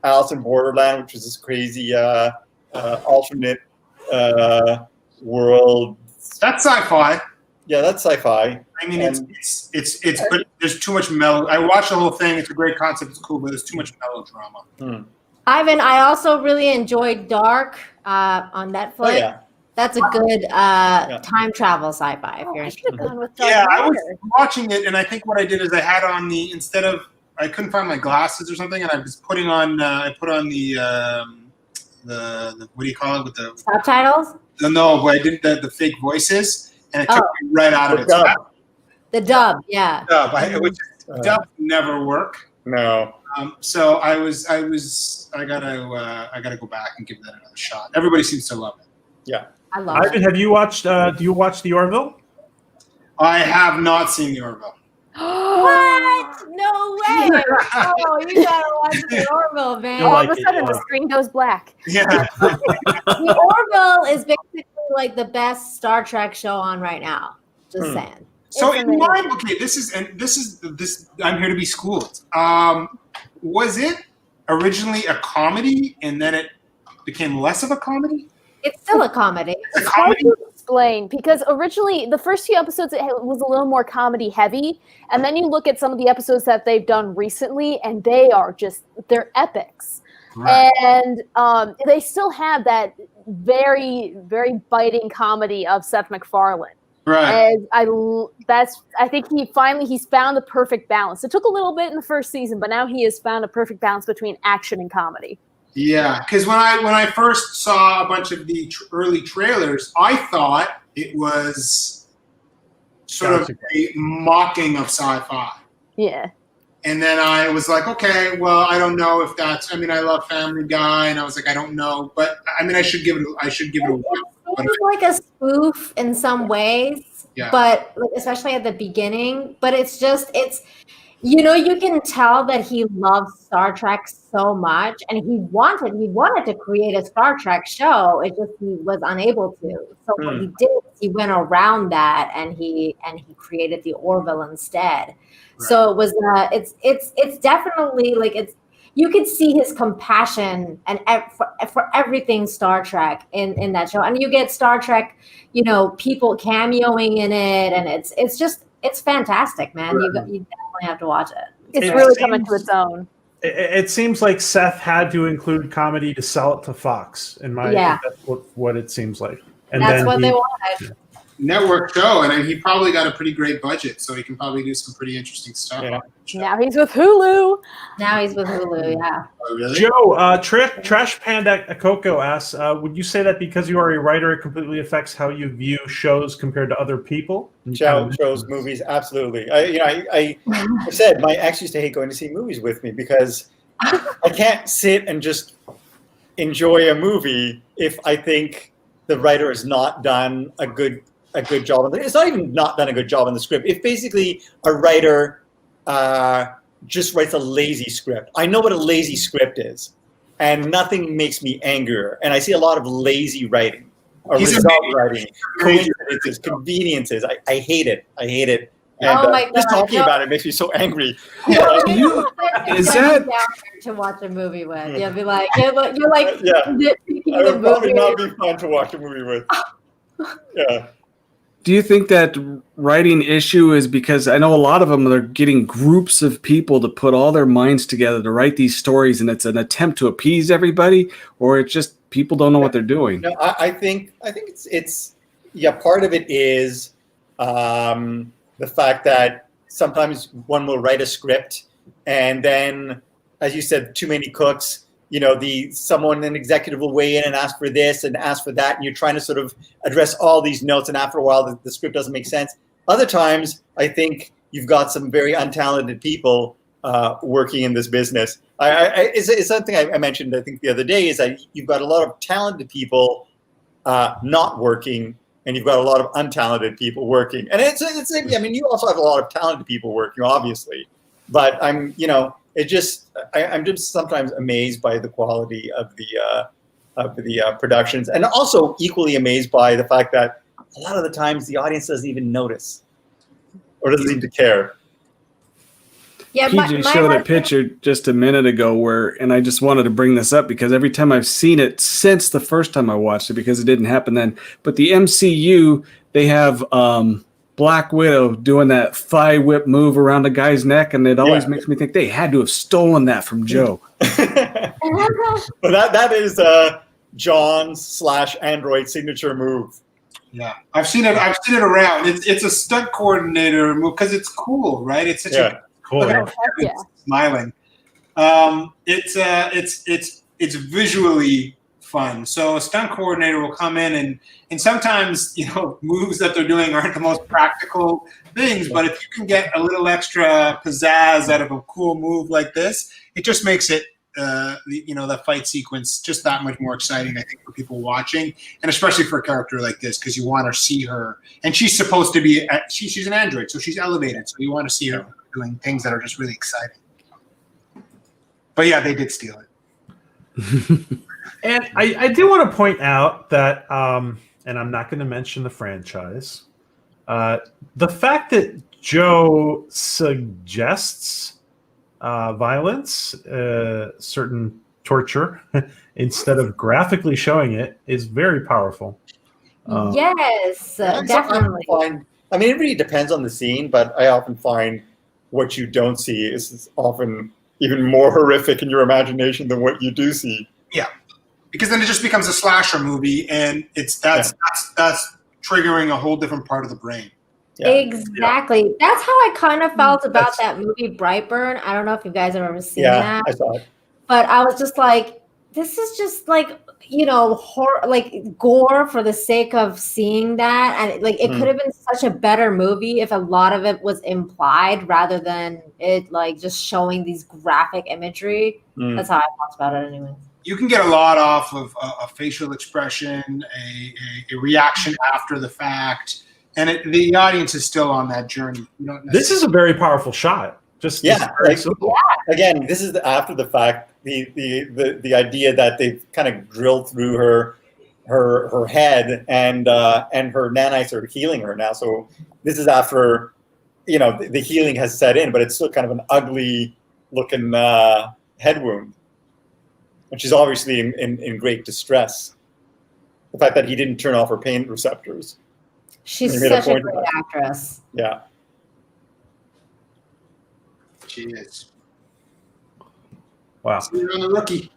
Alice in Borderland, which was this crazy alternate world. That's sci-fi. Yeah, that's sci-fi. I mean, it's but there's too much I watched the whole thing. It's a great concept. It's cool, but there's too much melodrama. Ivan, I also really enjoyed Dark on Netflix. Oh, yeah. That's a good time travel sci-fi. If you're interested. I was watching it, and I think what I did is I had on I couldn't find my glasses or something, and I was putting on. I put on the what do you call it with the subtitles? No, but I did the fake voices, and it took me right out of it. The dub, yeah. Dub never work. No. So I gotta go back and give that another shot. Everybody seems to love it. Yeah. I love it. Ivan, have you watched? Do you watch The Orville? I have not seen The Orville. What? No way! Oh, you gotta watch The Orville, man. All of a sudden, the screen goes black. Yeah. The Orville is basically like the best Star Trek show on right now. Just saying. So in mind, this is. I'm here to be schooled. Was it originally a comedy, and then it became less of a comedy? It's still a comedy. It's hard to explain because originally the first few episodes it was a little more comedy heavy, and then you look at some of the episodes that they've done recently, and they're epics, right. And they still have that very, very biting comedy of Seth MacFarlane. Right. And I think he's found the perfect balance. It took a little bit in the first season, but now he has found a perfect balance between action and comedy. Yeah, because when I first saw a bunch of the early trailers, I thought it was sort of a mocking of sci-fi. Yeah. And then I was like, okay, well, I don't know if that's. I mean, I love Family Guy, and I was like, I don't know, but I mean, I should give it a watch. It's like a spoof in some ways, but like, especially at the beginning. But it's you can tell that he loves Star Trek so much, and he wanted to create a Star Trek show. It just he was unable to. So what he did, he went around that, and he created the Orville instead. Right. So it was it's definitely like you could see his compassion and for everything Star Trek in that show, and you get Star Trek, people cameoing in it, and it's fantastic, man. You definitely have to watch it. It's really coming to its own. It seems like Seth had to include comedy to sell it to Fox. That's what it seems like, and that's what they wanted. Network show, and he probably got a pretty great budget, so he can probably do some pretty interesting stuff. Yeah. Now he's with Hulu. Yeah. Oh, really? Joe, Trash Panda Coco asks, would you say that because you are a writer, it completely affects how you view shows compared to other people? Shows, movies, absolutely. I said my ex used to hate going to see movies with me because I can't sit and just enjoy a movie if I think the writer has not done a good job. It's not even not done a good job on the script. If basically a writer just writes a lazy script, I know what a lazy script is, and nothing makes me angrier. And I see a lot of lazy writing, or result writing, coincidences, conveniences. I hate it. And oh my God. Just talking about it makes me so angry. Is that to watch a movie with? You'll be like, you're like nitpicking it would probably movie. not be fun to watch a movie with. Yeah. Do you think that writing issue is because I know a lot of them are getting groups of people to put all their minds together to write these stories, and it's an attempt to appease everybody, or it's just people don't know what they're doing? No, I think it's part of it is the fact that sometimes one will write a script, and then, as you said, too many cooks. An executive will weigh in and ask for this and ask for that, and you're trying to sort of address all these notes, and after a while, the script doesn't make sense. Other times, I think you've got some very untalented people working in this business. It's something I mentioned, I think, the other day, is that you've got a lot of talented people not working, and you've got a lot of untalented people working. And you also have a lot of talented people working, obviously, but I'm just sometimes amazed by the quality of the productions, and also equally amazed by the fact that a lot of the times the audience doesn't even notice or doesn't seem to care. Yeah, PJ showed a picture just a minute ago and I just wanted to bring this up because every time I've seen it since the first time I watched it, because it didn't happen then, but the MCU, they have Black Widow doing that thigh whip move around a guy's neck, and it always makes me think they had to have stolen that from Joe. But that is John's /Android signature move. Yeah, I've seen it around. It's a stunt coordinator move because it's cool, right? It's such a cool. Smiling. It's visually fun. So a stunt coordinator will come in and sometimes, moves that they're doing aren't the most practical things, but if you can get a little extra pizzazz out of a cool move like this, it just makes it, the fight sequence just that much more exciting, I think, for people watching, and especially for a character like this, because you want to see her, and she's supposed to be, she's an android, so she's elevated, so you want to see her doing things that are just really exciting. But yeah, they did steal it. And I do want to point out that, and I'm not going to mention the franchise, the fact that Joe suggests violence, certain torture, instead of graphically showing it is very powerful. Yes, definitely. It really depends on the scene, but I often find what you don't see is often even more horrific in your imagination than what you do see. Yeah. Because then it just becomes a slasher movie, and that's triggering a whole different part of the brain. Yeah. Exactly. Yeah. That's how I kind of felt about that movie Brightburn. I don't know if you guys have ever seen that. I saw it. But I was just like, this is just like gore for the sake of seeing that, and like it could have been such a better movie if a lot of it was implied rather than it like just showing these graphic imagery. That's how I felt about it anyway. You can get a lot off of a facial expression, a reaction after the fact, and the audience is still on that journey. This is a very powerful shot. Again, this is after the fact. The idea that they've kind of drilled through her head and her nanites are healing her now. So this is after the healing has set in, but it's still kind of an ugly looking head wound. And she's obviously in great distress. The fact that he didn't turn off her pain receptors. She's such a great actress. Yeah. She is. Wow. See you on the rookie.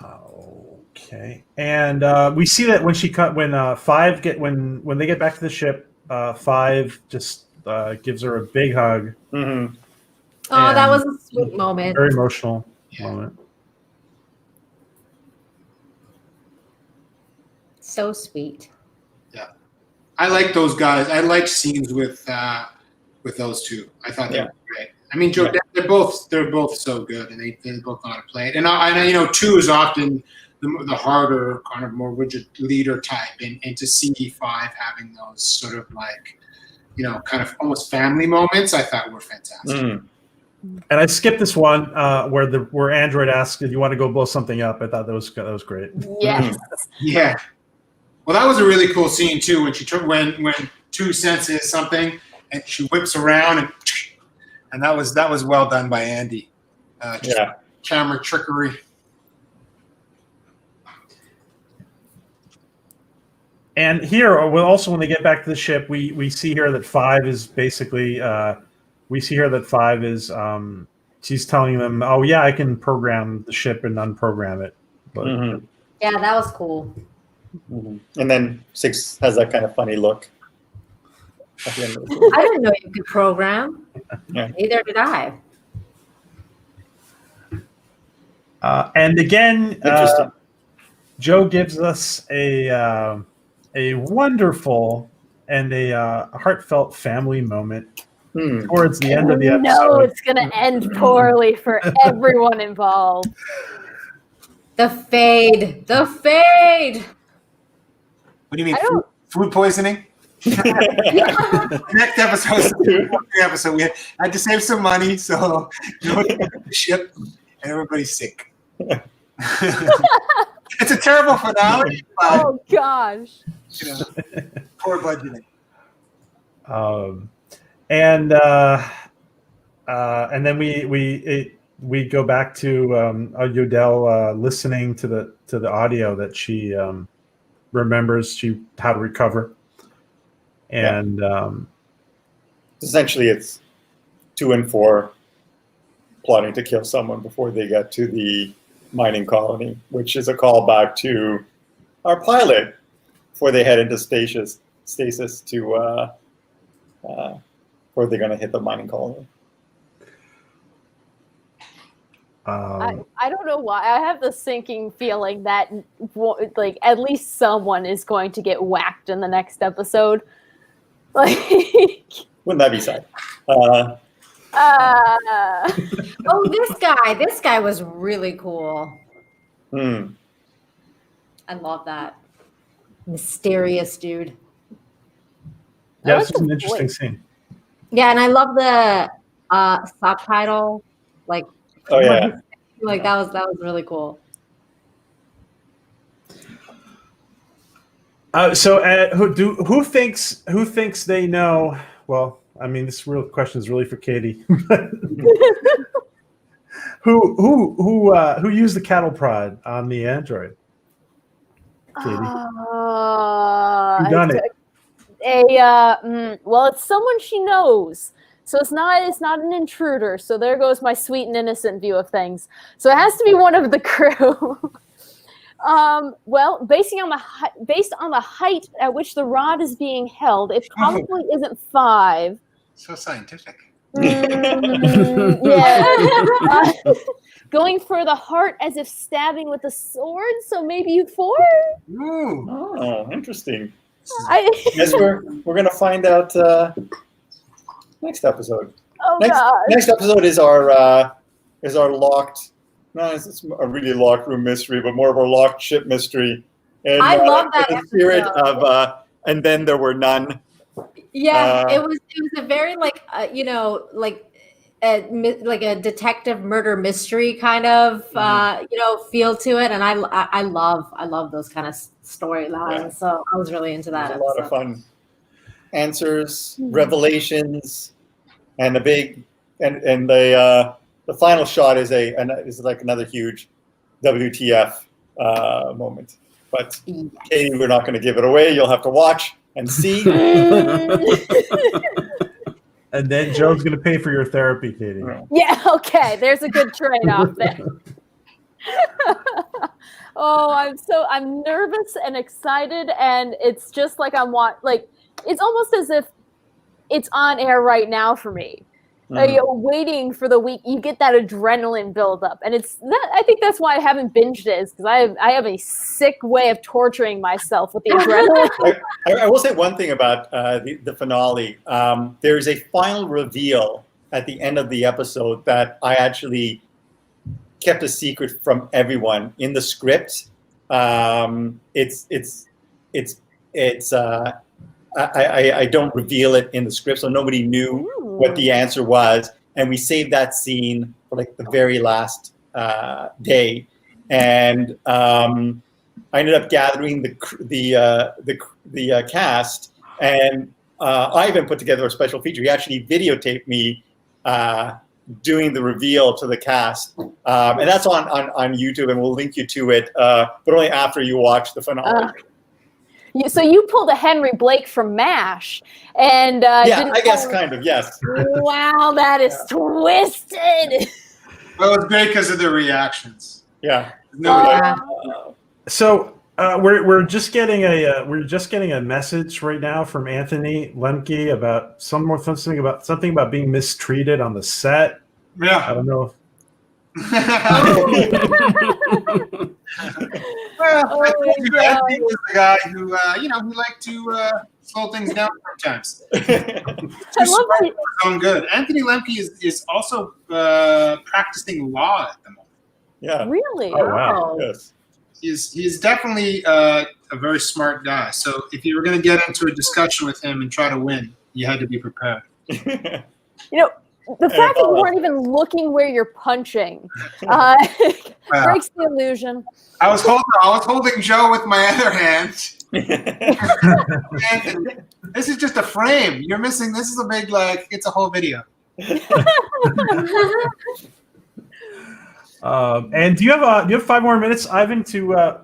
Okay. And we see that when they get back to the ship, Five just gives her a big hug. Mm-hmm. Oh, that was a sweet moment. Very emotional moment. So sweet. Yeah, I like those guys. I like scenes with those two. I thought they were great. I mean, Joe, they're both so good, and they both know how to play it. And I two is often the harder, kind of more rigid leader type, and to see Five having those sort of like, kind of almost family moments, I thought were fantastic. Mm. And I skipped this one where Android asked, "Do you want to go blow something up?" I thought that was great. Yes. Yeah. Well, that was a really cool scene too when she took when Two senses something and she whips around and that was well done by Andy. Camera trickery. And here, when they get back to the ship, we see here that Five is basically. She's telling them, "Oh yeah, I can program the ship and unprogram it." But, yeah, that was cool. Mm-hmm. And then Six has that kind of funny look. At the end of the I didn't know you could program. Yeah. Neither did I. And again, Joe gives us a wonderful and a heartfelt family moment towards the end of the episode. No, it's going to end poorly for everyone involved. The fade. The fade. What do you mean? Food poisoning? Next episode, we had to save some money, so the ship and everybody's sick. It's a terrible finale. Oh gosh! Poor budgeting. And then we go back to Yodel listening to the audio that she remembers how to recover. And essentially it's 2 and 4 plotting to kill someone before they get to the mining colony, which is a callback to our pilot before they head into stasis to where they're going to hit the mining colony. I don't know why. I have the sinking feeling that like at least someone is going to get whacked in the next episode. Like, wouldn't that be sad? Oh, this guy was really cool. I love that mysterious dude. Yeah, this is an interesting scene. Yeah, and I love the subtitle. Like, oh yeah, like that was really cool. So who thinks they know? Well, I mean, this real question is really for Katie. who used the cattle prod on the android? Katie. Who done it? Well, it's someone she knows. So it's not an intruder. So there goes my sweet and innocent view of things. So it has to be one of the crew. Well, based on the height at which the rod is being held, it probably isn't 5. So scientific. Yeah. Going for the heart as if stabbing with a sword, so maybe 4? Ooh. Oh, interesting. I, Yes, we're gonna find out next episode. oh God. Next episode is our locked. No, it's a really locked room mystery, but more of a locked ship mystery. And I love that in the spirit episode. of and then there were none. Yeah, it was a very like a detective murder mystery kind of feel to it, and I love those kind of storylines. Yeah. So I was really into that. It was a lot of fun. Answers, revelations, and the big and the final shot is like another huge WTF moment. But Katie, we're not going to give it away. You'll have to watch and see. And then Joe's going to pay for your therapy, Katie. Yeah, okay. There's a good trade-off there. Oh, I'm nervous and excited, and it's just like it's almost as if it's on air right now for me. Like, you're waiting for the week, you get that adrenaline buildup, and I think that's why I haven't binged it, because I have a sick way of torturing myself with the adrenaline. I will say one thing about the finale. There is a final reveal at the end of the episode that I actually kept a secret from everyone in the script. I don't reveal it in the script, so nobody knew what the answer was, and we saved that scene for like the very last day, and I ended up gathering the cast, and Ivan put together a special feature. He actually videotaped me doing the reveal to the cast, and that's on YouTube, and we'll link you to it, but only after you watch the finale. So you pulled a Henry Blake from MASH, and yeah, I guess kind of, yes. Wow, that is twisted. Well, it's great because of the reactions. Yeah. So we're just getting a message right now from Anthony Lemke about something about being mistreated on the set. Yeah. I don't know. Well, I told you, Anthony was the guy who, he liked to slow things down sometimes. I love for his own good. Anthony Lemke is also practicing law at the moment. Yeah. Really? Oh, wow. Yes. He's definitely a very smart guy. So if you were going to get into a discussion with him and try to win, you had to be prepared. The fact that you weren't even looking where you're punching breaks the illusion. I was holding Joe with my other hand. Anthony, this is just a frame. You're missing. This is a big it's a whole video. And do you have 5 more minutes, Ivan, to?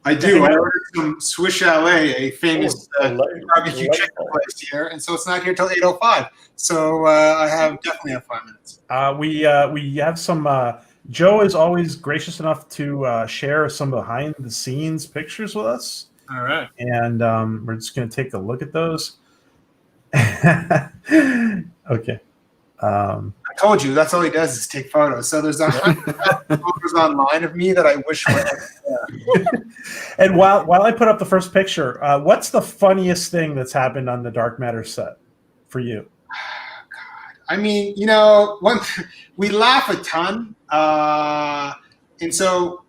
I do. I ordered some Swiss Chalet, a famous barbecue chicken place here, and so it's not here till 8:05. So I definitely have 5 minutes. We have some. Joe is always gracious enough to share some behind-the-scenes pictures with us. All right. And we're just going to take a look at those. Okay. I told you, that's all he does is take photos. So there's 100 photos online of me that I wish were there. And while I put up the first picture, what's the funniest thing that's happened on the Dark Matter set for you? I mean, we laugh a ton. And so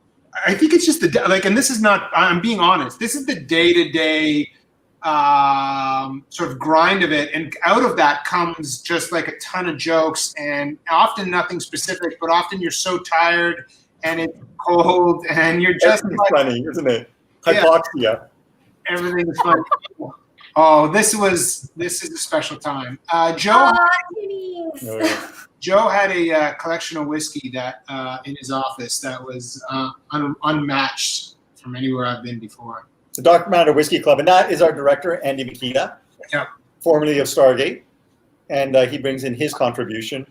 I think it's just and this is not, I'm being honest, this is the day-to-day sort of grind of it, and out of that comes just like a ton of jokes, and often nothing specific, but often you're so tired and it's cold and you're just funny, isn't it? Hypoxia. Yeah, everything is funny. Oh, this is a special time. Joe had a collection of whiskey that in his office that was unmatched from anywhere I've been before. The Dark Matter Whiskey Club, and that is our director, Andy Makita, formerly of Stargate, and he brings in his contribution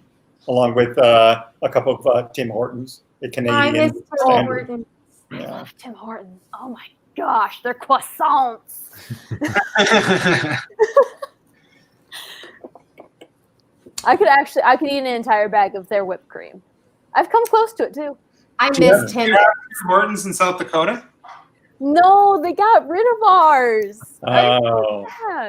along with a cup of Tim Hortons, the Canadian standard. I love Tim Hortons. Oh my gosh, they're croissants. I could eat an entire bag of their whipped cream. I've come close to it too. I missed him. Morton's in South Dakota? No, they got rid of ours. Oh.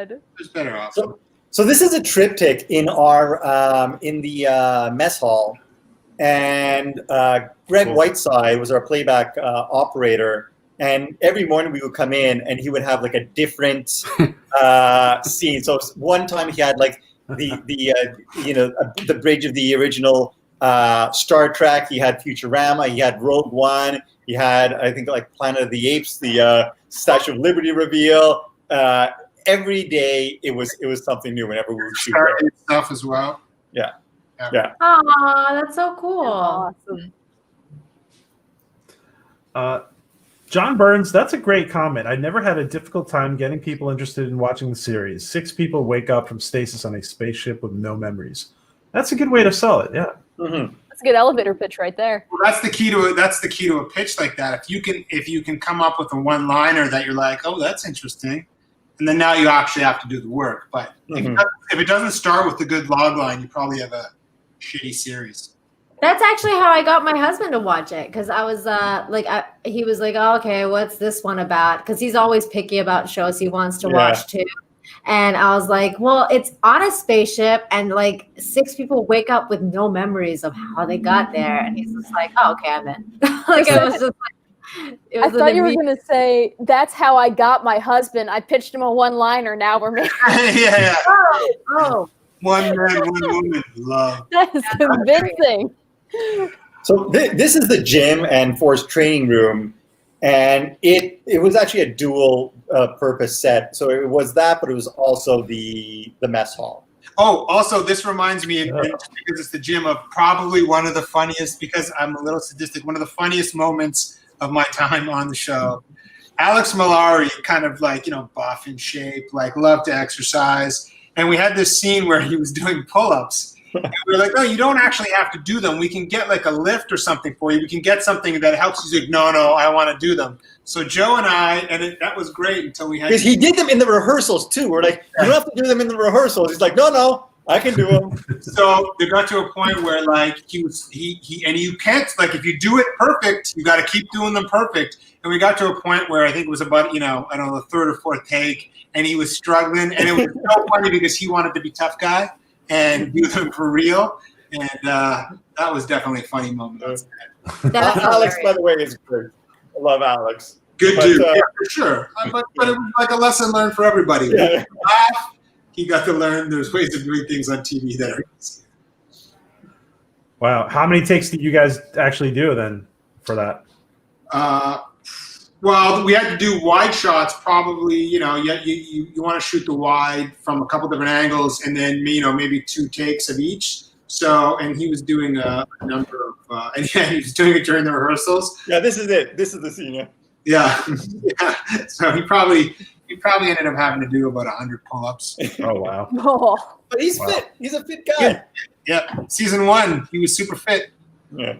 There's better options. So this is a triptych in our in the mess hall, and Greg Whiteside was our playback operator. And every morning we would come in, and he would have like a different scene. So one time he had like the bridge of the original Star Trek. He had Futurama. He had Rogue One. He had, I think, like Planet of the Apes, the Statue of Liberty reveal. Every day it was something new whenever we would shoot stuff as well. Yeah. Oh, that's so cool. Awesome. John Burns, that's a great comment. I never had a difficult time getting people interested in watching the series. 6 people wake up from stasis on a spaceship with no memories. That's a good way to sell it. Yeah. Mm-hmm. That's a good elevator pitch right there. Well, that's the key to it. That's the key to a pitch like that. If you can come up with a one-liner that you're like, oh, that's interesting, and then now you actually have to do the work. But if it doesn't start with a good log line, you probably have a shitty series. That's actually how I got my husband to watch it, because I was he was like, oh, okay, what's this one about? Because he's always picky about shows he wants to watch too. And I was like, well, it's on a spaceship, and like 6 people wake up with no memories of how they got there. And he's just like, oh, okay, I'm in. Like, it was just like, I thought you were going to say, that's how I got my husband. I pitched him a one-liner. Now we're married. Yeah. Oh. One man, one woman, love. That is convincing. So this is the gym and Force training room, and it was actually a dual purpose set. So it was that, but it was also the mess hall. Oh, also this reminds me, because it's the gym, of probably one of the funniest, because I'm a little sadistic, one of the funniest moments of my time on the show. Alex Malari, kind of like, buff in shape, like loved to exercise. And we had this scene where he was doing pull-ups. And we were like, oh, you don't actually have to do them. We can get like a lift or something for you. We can get something that helps you. He's like, no, I want to do them. So Joe and I, that was great until we had. Because he did them in the rehearsals too. We're like, you don't have to do them in the rehearsals. He's like, no, I can do them. So they got to a point where like he and you can't, like, if you do it perfect, you got to keep doing them perfect. And we got to a point where I think it was about, I don't know, the 3rd or 4th take, and he was struggling. And it was so funny because he wanted to be tough guy and do them for real. And that was definitely a funny moment. Alex, by the way, is great. I love Alex. Good dude, yeah, for sure. But it was like a lesson learned for everybody. Yeah. He got to learn there's ways of doing things on TV that are easy. Wow. How many takes did you guys actually do then for that? Well, we had to do wide shots. Probably, you want to shoot the wide from a couple different angles, and then maybe 2 takes of each. So, and he was doing a number of, and he was doing it during the rehearsals. Yeah, this is it. This is the scene. Yeah. So he probably ended up having to do about 100 pull-ups. Oh wow! Oh. But he's fit. He's a fit guy. Yeah. Season 1, he was super fit. Yeah.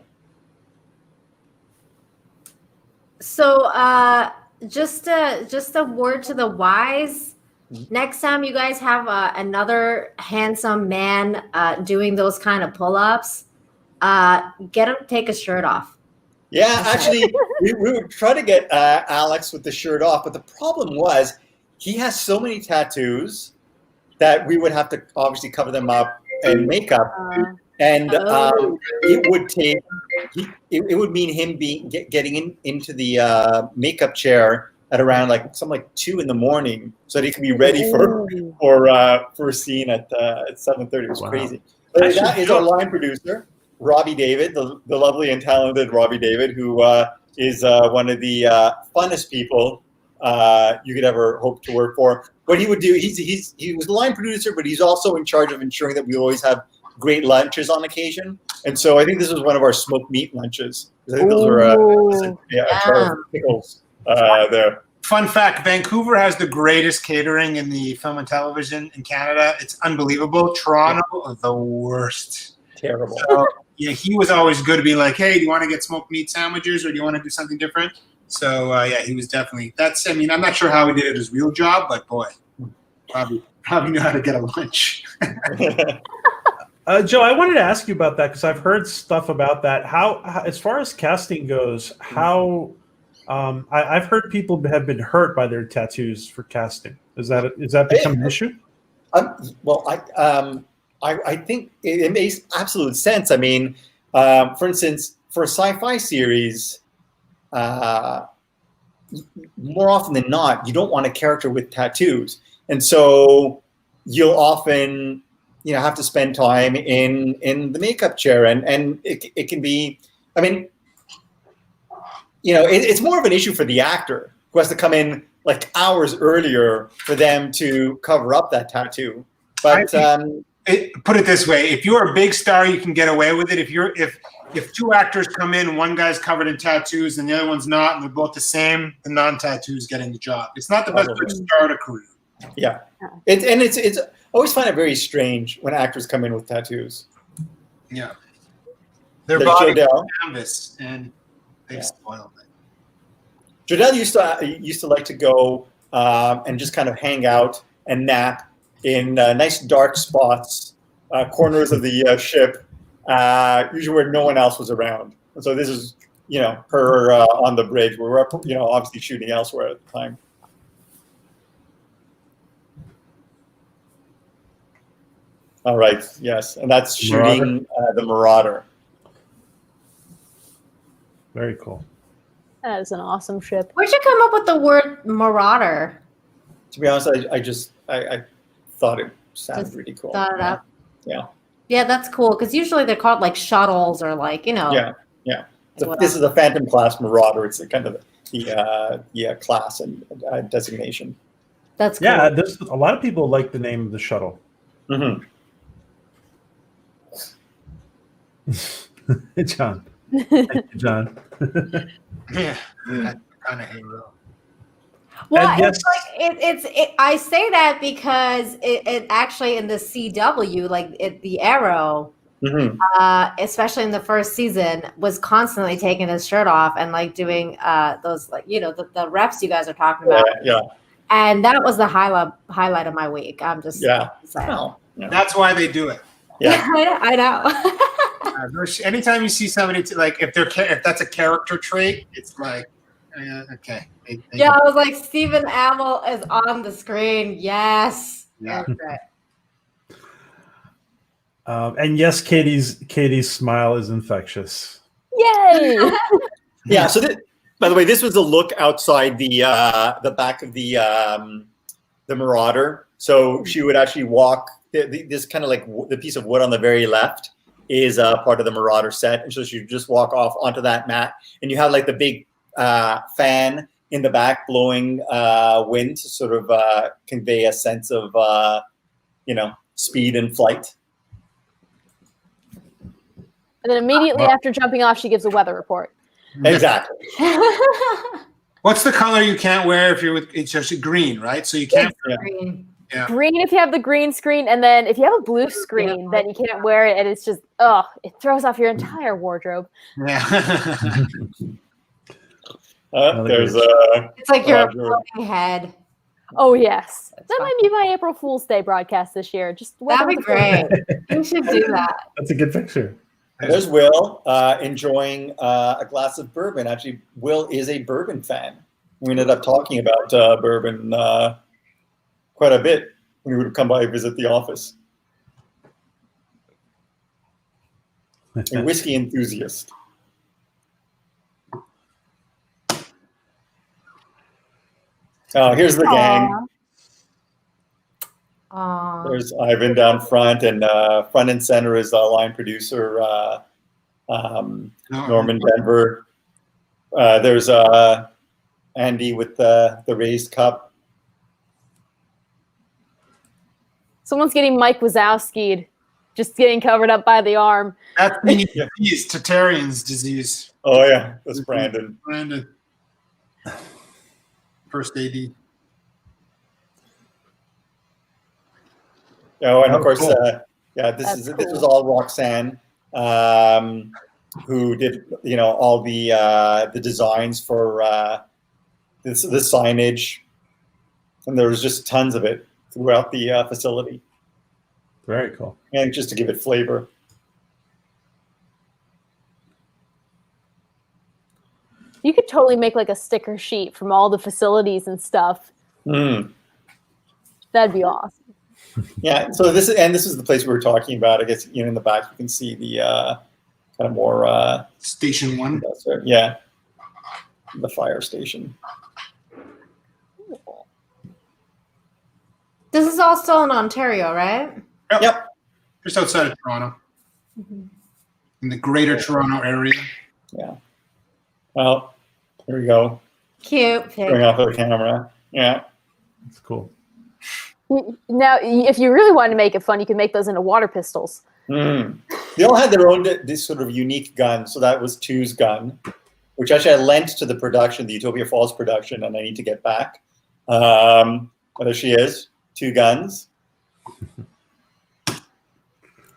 So, just a word to the wise. Next time you guys have another handsome man doing those kind of pull-ups, get him to take his shirt off. Yeah, actually, we would try to get Alex with the shirt off, but the problem was he has so many tattoos that we would have to obviously cover them up and makeup. And it would take. It would mean him getting into the makeup chair at around like 2 a.m, so that he could be ready for a scene at 7:30. It was crazy. But that is our line producer, Robbie David, the lovely and talented Robbie David, who is one of the funnest people you could ever hope to work for. What he would do, he was the line producer, but he's also in charge of ensuring that we always have great lunches on occasion. And so I think this was one of our smoked meat lunches. I think those were a jar of pickles there. Fun fact, Vancouver has the greatest catering in the film and television in Canada. It's unbelievable. Toronto, the worst. Terrible. So, yeah, he was always good to be like, hey, do you want to get smoked meat sandwiches or do you want to do something different? So, he was definitely, I'm not sure how he did it his real job, but boy, probably knew how to get a lunch. Joe, I wanted to ask you about that because I've heard stuff about that. How as far as casting goes, I've heard people have been hurt by their tattoos for casting. Is that become an issue? Well, I think it makes absolute sense. I mean, for instance, for a sci-fi series, more often than not, you don't want a character with tattoos, and so you'll often have to spend time in the makeup chair, and it can be. I mean, it's more of an issue for the actor who has to come in like hours earlier for them to cover up that tattoo. But put it this way: if you're a big star, you can get away with it. If two actors come in, one guy's covered in tattoos and the other one's not, and they're both the same, the non-tattoo's getting the job. It's not the best way to start a career. Yeah, it's I always find it very strange when actors come in with tattoos. Yeah, their body is canvas, and they spoil it. Jodelle used to like to go and just kind of hang out and nap in nice dark spots, corners of the ship, usually where no one else was around. And so this is, her on the bridge where we're, obviously shooting elsewhere at the time. All right. Yes, and that's shooting the Marauder. Very cool. That is an awesome ship. Where'd you come up with the word Marauder? To be honest, I thought it sounded really cool. Thought it up. Yeah. Yeah, that's cool because usually they're called like shuttles or like Yeah. So this is a Phantom class Marauder. It's kind of the class and designation. That's cool. Yeah. There's a lot of people like the name of the shuttle. Mm-hmm. Hey, John. Thank you, John. Yeah, that kind of hero. Well, yes. it's like I say that because it actually in the CW, like the Arrow, especially in the first season, was constantly taking his shirt off and like doing those like the reps you guys are talking about. Yeah. And that was the highlight of my week. I'm just saying. Oh, yeah. That's why they do it. Yeah. I know. Anytime you see somebody like if that's a character trait, it's like okay. Yeah, I was like, Stephen Amell is on the screen. Yes. Yeah. Okay. And yes, Katie's smile is infectious. Yay! Yeah. So, by the way, this was a look outside the back of the Marauder. So she would actually walk. This kind of like the piece of wood on the very left is part of the Marauder set, and so she would just walk off onto that mat, and you have like the big fan in the back blowing wind to sort of convey a sense of speed and flight. And then immediately after jumping off, she gives a weather report. Exactly. What's the color you can't wear if you're with? It's actually green, right? So you can't. Green. Yeah. Green if you have the green screen, and then if you have a blue screen, then you can't wear it, and it's just it throws off your entire wardrobe. Yeah. There's It's like your floating head. Oh yes, that might be my April Fool's Day broadcast this year. Just That'd be great. You should do that. That's a good picture. There's Will enjoying a glass of bourbon. Actually, Will is a bourbon fan. We ended up talking about bourbon quite a bit when he would come by and visit the office. A whiskey enthusiast. Oh, here's the gang. There's Ivan down front, and front and center is line producer Norman Denver. There's Andy with the raised cup. Someone's getting Mike Wazowski'd, just getting covered up by the arm. That's disease, Tatarian's disease. Oh yeah, that's Brandon. First AD. Oh, and of course, cool. this was all Roxanne, who did all the designs for the signage, and there was just tons of it throughout the facility. Very cool. And just to give it flavor. You could totally make like a sticker sheet from all the facilities and stuff. Mm. That'd be awesome. Yeah. So this is the place we were talking about. I guess in the back you can see the kind of more Station 1. Yeah, the fire station. This is all still in Ontario, right? Yep. Just outside of Toronto. In the greater Toronto area. Yeah. Well, here we go. Cute. Going off of the camera. Yeah. That's cool. Now, if you really wanted to make it fun, you could make those into water pistols. Mm. They all had their own this sort of unique gun. So that was Two's gun, which actually I lent to the production, the Utopia Falls production, and I need to get back. But there she is. 2 guns.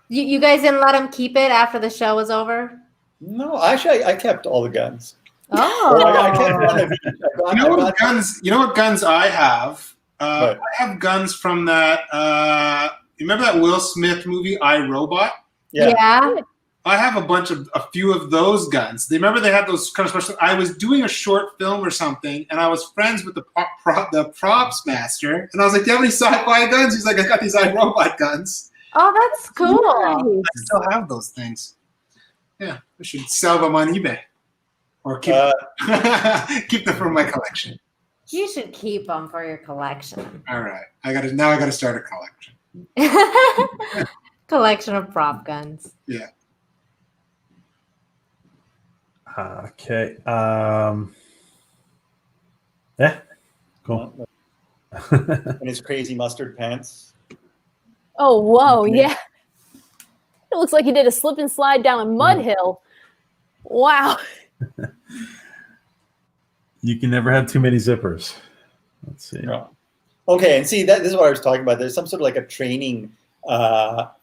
You guys didn't let him keep it after the show was over? No, actually, I kept all the guns. Oh. I kept one of each. You know what guns I have? What? I have guns from that. You remember that Will Smith movie, I, Robot? Yeah. I have a few of those guns. Remember they had those kind of special. I was doing a short film or something, and I was friends with the props master, and I was like, "Do you have any sci-fi guns?" He's like, "I got these iRobot guns." Oh, that's cool. I still have those things. Yeah, I should sell them on eBay, or keep keep them for my collection. You should keep them for your collection. All right, I gotta start a collection. Collection of prop guns. Yeah. Okay. Yeah. Cool. And his crazy mustard pants. Oh, whoa, yeah. It looks like he did a slip and slide down a mud hill. Wow. You can never have too many zippers. Let's see. Yeah. Okay, and see this is what I was talking about. There's some sort of like a training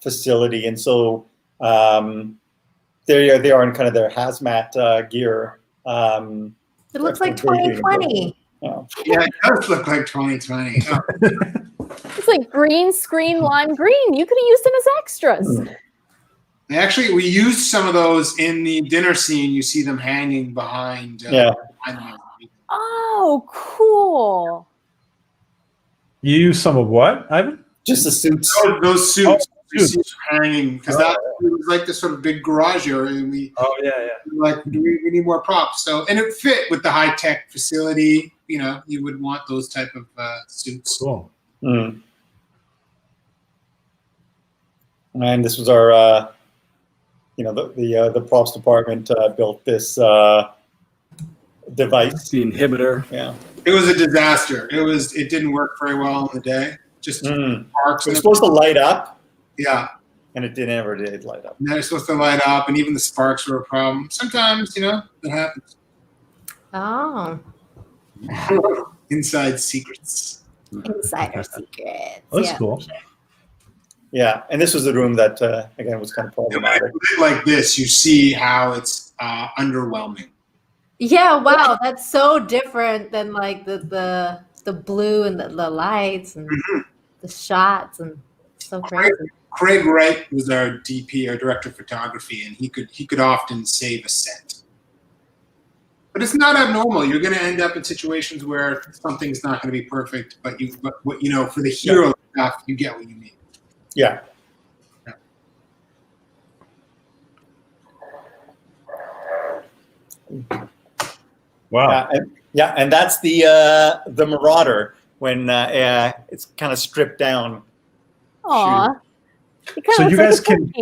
facility, and so they are in kind of their hazmat gear. It looks like 2020. Yeah, Yeah, it does look like 2020. Oh. It's like green screen lime green. You could have used them as extras. Actually, we used some of those in the dinner scene. You see them hanging behind. Behind them. Oh, cool. You use some of what, Ivan? just the suits. Those suits. Oh, suits. Hanging because that it was like this sort of big garage area, and we were like we need more props. So and it fit with the high tech facility. You know, you would want those type of suits. Cool. Mm. And this was our, the props department built this device. The inhibitor. Yeah. It was a disaster. It didn't work very well in the day. Just sparks. It was supposed to light up. Yeah. And it never did light up. And then it's supposed to light up, and even the sparks were a problem. Sometimes, it happens. Oh. Inside secrets. Insider secrets. That's cool. Sure. Yeah, and this was the room that again was kind of problematic. Like this, you see how it's underwhelming. Yeah, wow, that's so different than like the blue and the lights and the shots and so crazy. Craig Wright was our DP, our director of photography, and he could often save a set. But it's not abnormal. You're going to end up in situations where something's not going to be for the hero stuff, you get what you need. Yeah. Wow. And that's the Marauder when it's kind of stripped down. Aw. So you guys can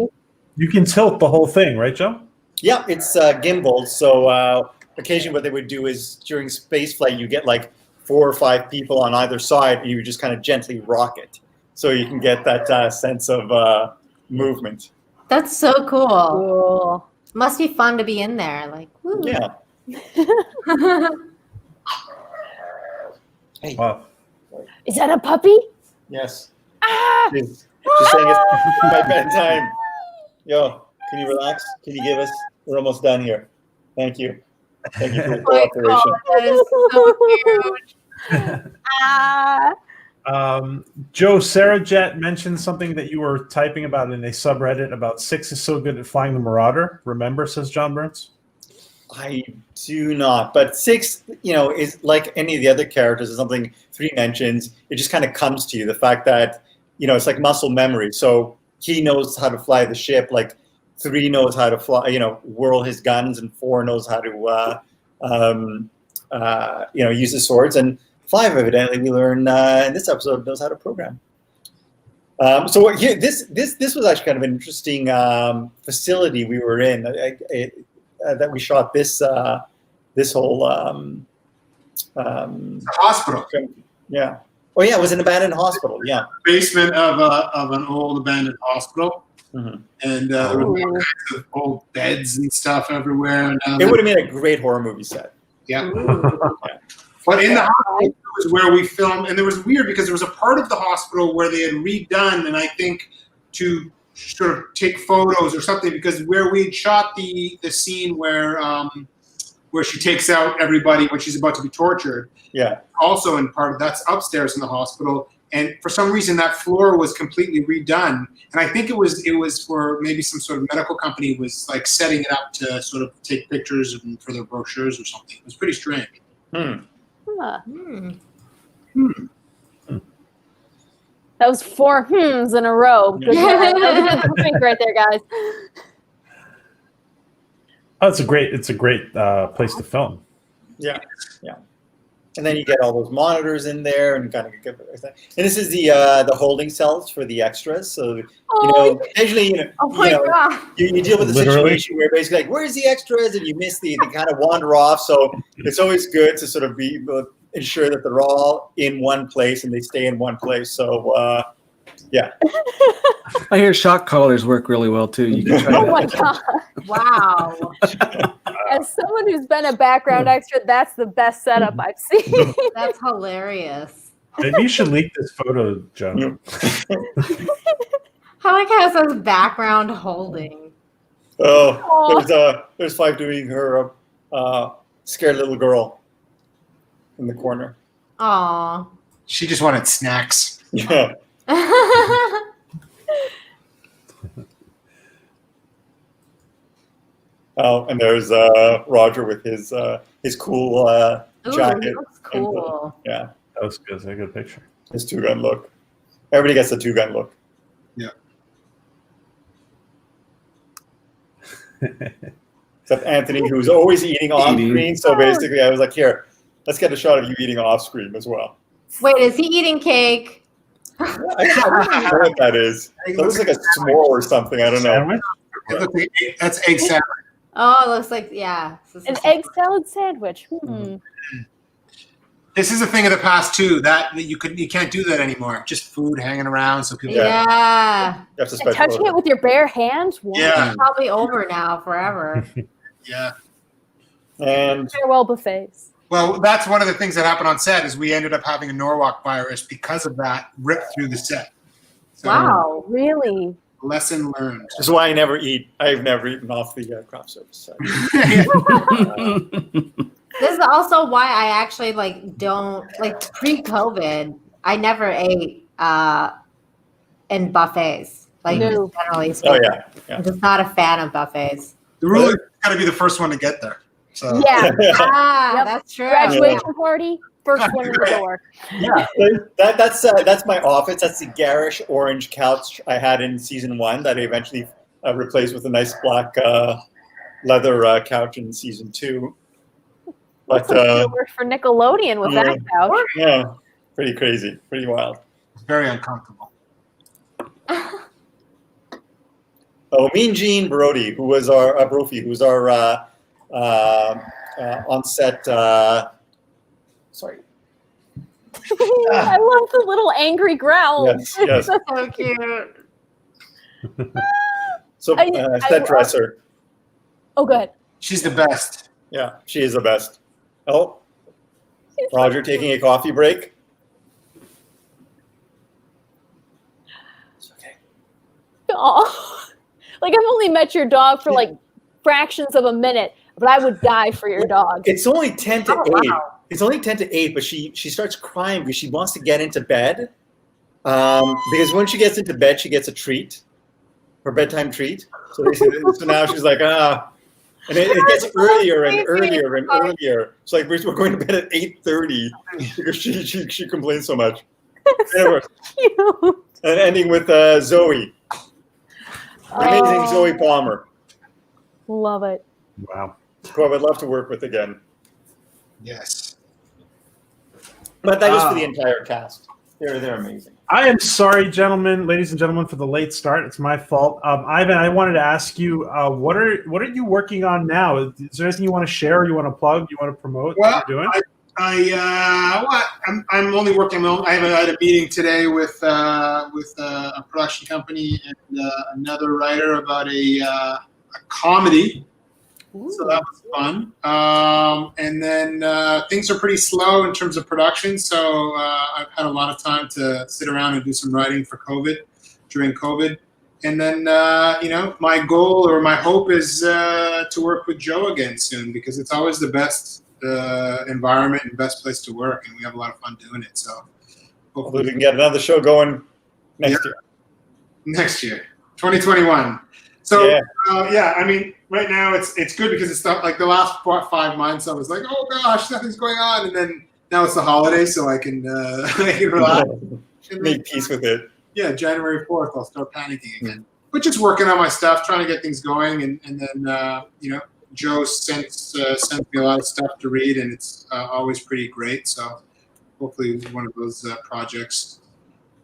tilt the whole thing, right, Joe? Yeah, it's gimbal. So occasionally what they would do is during space flight, you get like 4 or 5 people on either side, and you would just kind of gently rock it. So you can get that sense of movement. That's so cool. Cool. Must be fun to be in there. Like, woo. Yeah. Hey. Wow. Is that a puppy? Yes. Ah! She's saying it's my bedtime. Yo, can you relax? Can you give us? We're almost done here. Thank you. Thank you for your cooperation. That is so cute. Ah. Joe, Sarah Jet mentioned something that you were typing about in a subreddit about 6 is so good at flying the Marauder. Remember, says John Burns. I do not, but 6, is like any of the other characters. Is something 3 mentions. It just kind of comes to you. The fact that it's like muscle memory. So he knows how to fly the ship. Like 3 knows how to fly. Whirl his guns, and 4 knows how to use his swords, and 5 evidently we learn in this episode knows how to program. So here, this was actually kind of an interesting facility we were in. That we shot this whole hospital. Yeah. Oh yeah, it was an abandoned hospital. Yeah. Basement of an old abandoned hospital, and there were all kinds of old beds and stuff everywhere. It would have made a great horror movie set. Yeah. But in the hospital was where we filmed, and it was weird because there was a part of the hospital where they had redone, and I think to sort of take photos or something, because where we had shot the scene where she takes out everybody when she's about to be tortured. Yeah. Also in part, that's upstairs in the hospital, and for some reason that floor was completely redone, and I think it was for maybe some sort of medical company was like setting it up to sort of take pictures for their brochures or something. It was pretty strange. That was 4 hmms in a row. Good right there, guys. Oh, it's a great place to film. Yeah. And then you get all those monitors in there, and kind of get everything. And this is the holding cells for the extras. So occasionally, you deal with a situation where basically like, where's the extras, and you miss they kind of wander off. So it's always good to sort of ensure that they're all in one place and they stay in one place. So yeah. I hear shock collars work really well too. You can try my god! Wow. As someone who's been a background extra, that's the best setup I've seen. That's hilarious. Maybe you should leak this photo, Joe. How like has this background holding? Oh, there's 5 doing her scared little girl in the corner. Aw. She just wanted snacks. Yeah. Oh, and there's Roger with his cool jacket. Ooh, looks cool. Yeah, that was good. That's a good picture. His 2-gun look. Everybody gets a 2-gun look. Yeah. Except Anthony, who's always eating on screen. So basically, I was like, here, let's get a shot of you eating off screen as well. Wait, is he eating cake? I don't know what that is. It looks like a s'more or something. I don't know. That's egg salad. Oh, it looks like, yeah. An egg salad sandwich. This is a thing of the past too. That you can't do that anymore. Just food hanging around, so people. Yeah. You have to and touching it with your bare hands. Wow. Yeah. It's probably over now forever. Yeah. And farewell buffets. Well, that's one of the things that happened on set is we ended up having a Norwalk virus because of that ripped through the set. So, wow, really? Lesson learned. This is why I never eat. I've never eaten off the craft service set. This is also why I actually don't pre-COVID. I never ate in buffets. Generally speaking. Oh yeah. I'm just not a fan of buffets. The rule is got to be the first one to get there. So. Yeah. That's true. Graduation party, first one in the door. Yeah, that's my office. That's the garish orange couch I had in season 1 that I eventually replaced with a nice black leather couch in season 2. But worked for Nickelodeon with that couch. Yeah, pretty crazy, pretty wild. It's very uncomfortable. Oh, Mean Gene Brody, who was our Brophy, who was our on set. Sorry. I love the little angry growl. Yes. So cute. So set dresser. Oh, good. She's the best. Yeah, she is the best. Oh, Roger taking a coffee break. It's okay. Oh, I've only met your dog for fractions of a minute. but I would die for your dog. It's only 10 to 8. Wow. It's only 10 to 8, but she starts crying because she wants to get into bed. Because when she gets into bed, she gets a treat, her bedtime treat. So now she's like, and it gets earlier and earlier and earlier. So like we're going to bed at 8:30 because she complains so much. Anyway, and ending with Zoe, amazing Zoe Palmer. Love it. Wow. Who I would love to work with again. Yes. But that goes for the entire cast. They're amazing. I am sorry, ladies and gentlemen, for the late start. It's my fault. Ivan, I wanted to ask you, what are you working on now? Is there anything you want to share, you want to plug, you want to promote? Well, what you're doing? I'm only working. I had a meeting today with a production company and another writer about a comedy. Ooh. So that was fun. And then things are pretty slow in terms of production. So I've had a lot of time to sit around and do some writing for during COVID. And then, my goal or my hope is to work with Joe again soon, because it's always the best environment and best place to work. And we have a lot of fun doing it. So hopefully we can get another show going next year. Next year, 2021. So, I mean, right now it's good because it's not like the last 5 months I was like, oh gosh, nothing's going on. And then now it's the holidays, so I can relax. Make peace with it. Yeah, January 4th, I'll start panicking again. But just working on my stuff, trying to get things going. And then, Joe sends me a lot of stuff to read, and it's always pretty great. So hopefully one of those projects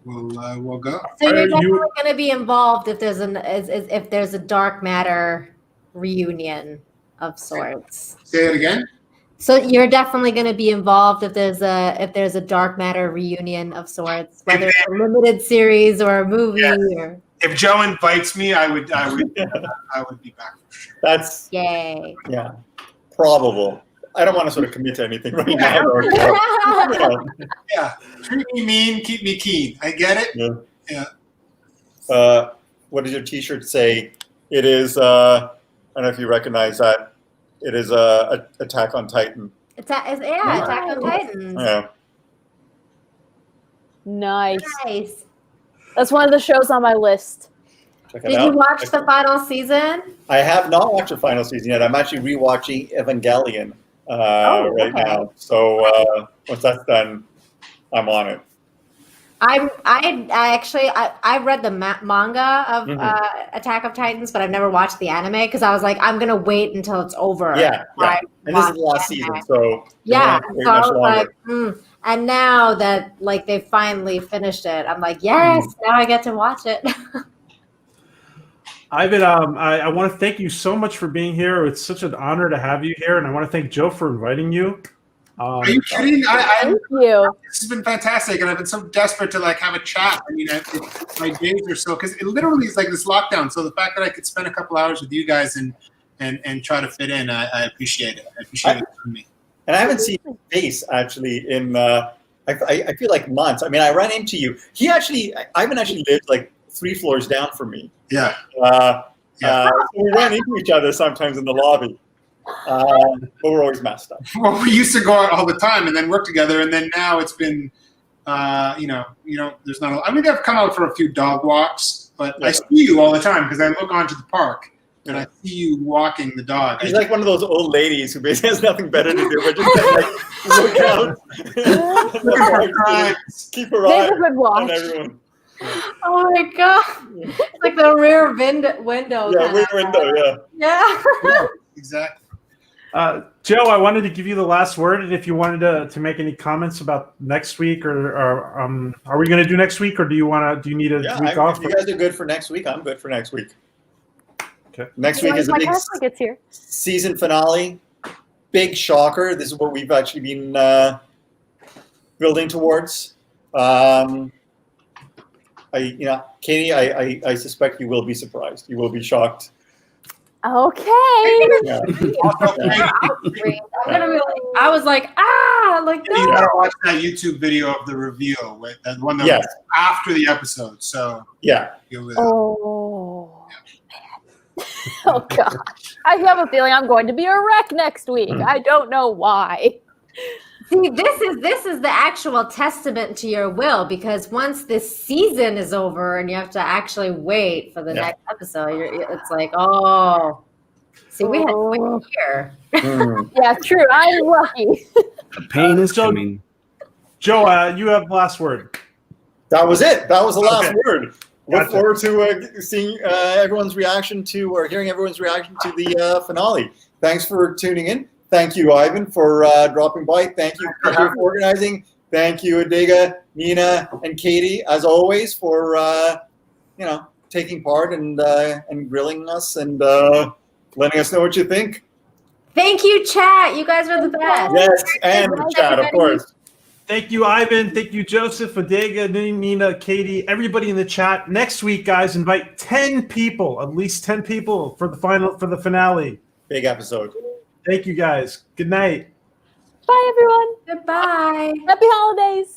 will go. So you're definitely going to be involved if there's a dark matter reunion of sorts. Say it again. So you're definitely going to be involved if there's a dark matter reunion of sorts, whether it's a limited series or a movie. Yeah. Or if Joe invites me, I would be back for sure. That's yay. Yeah, probable. I don't want to sort of commit to anything right now. Yeah, treat me mean, keep me keen. I get it. Yeah. What does your T-shirt say? It is. I don't know if you recognize that. It is Attack on Titan. Attack on Titan. Yeah. Nice. That's one of the shows on my list. Did you watch the final season? I have not watched the final season yet. I'm actually rewatching Evangelion right now. So once that's done, I'm on it. I read the manga of Attack of Titans, but I've never watched the anime because I was like, I'm gonna wait until it's over. Yeah. And this is the last season, so yeah. So I was like, and now that like they finally finished it, I'm like, yes, now I get to watch it. Ivan, I want to thank you so much for being here. It's such an honor to have you here, and I want to thank Joe for inviting you. Are you kidding? Thank you. This has been fantastic, and I've been so desperate to like have a chat. I mean, my days are so because it literally is like this lockdown. So the fact that I could spend a couple hours with you guys and try to fit in, I appreciate it. I appreciate it for me. And I haven't seen his face actually in I feel like months. I mean, I ran into you. Ivan actually lived like 3 floors down from me. Yeah. So we ran into each other sometimes in the lobby. But we're always messed up. Well, we used to go out all the time and then work together, and then now it's been, there's not. I mean, I've come out for a few dog walks, but I see you all the time because I look onto the park and I see you walking the dog. She's like one of those old ladies who basically has nothing better to do but just look out, keep her eye on everyone. Oh my god! It's like the rear window. Yeah, rear window. Yeah. Exactly. Joe, I wanted to give you the last word, and if you wanted to make any comments about next week, or are we going to do next week, or do you need a week off? If you guys are good for next week, I'm good for next week. Okay. Next week is a big season finale. Big shocker. This is what we've actually been building towards. Katie, I suspect you will be surprised. You will be shocked. Okay. Yeah. I was like, like that. You gotta watch that YouTube video of the reveal, that one that was after the episode. So yeah. Oh. Oh gosh, I have a feeling I'm going to be a wreck next week. I don't know why. See, this is the actual testament to your will, because once this season is over and you have to actually wait for the next episode, it's like, oh, see, we had to wait a year. Yeah, true. I'm lucky. The pain is coming. Joe, you have the last word. That was it. That was the last word. Look Gotcha. forward to seeing everyone's reaction to, or hearing everyone's reaction to the finale. Thanks for tuning in. Thank you, Ivan, for dropping by. Thank you for organizing. Thank you, Adega, Nina, and Katie, as always, for taking part and grilling us and letting us know what you think. Thank you, chat. You guys are the best. Yes, and the chat, of course. Thank you, Ivan. Thank you, Joseph, Adega, Nina, Katie, everybody in the chat. Next week, guys, invite 10 people, at least 10 people for the finale. Big episode. Thank you, guys. Good night. Bye, everyone. Goodbye. Happy holidays.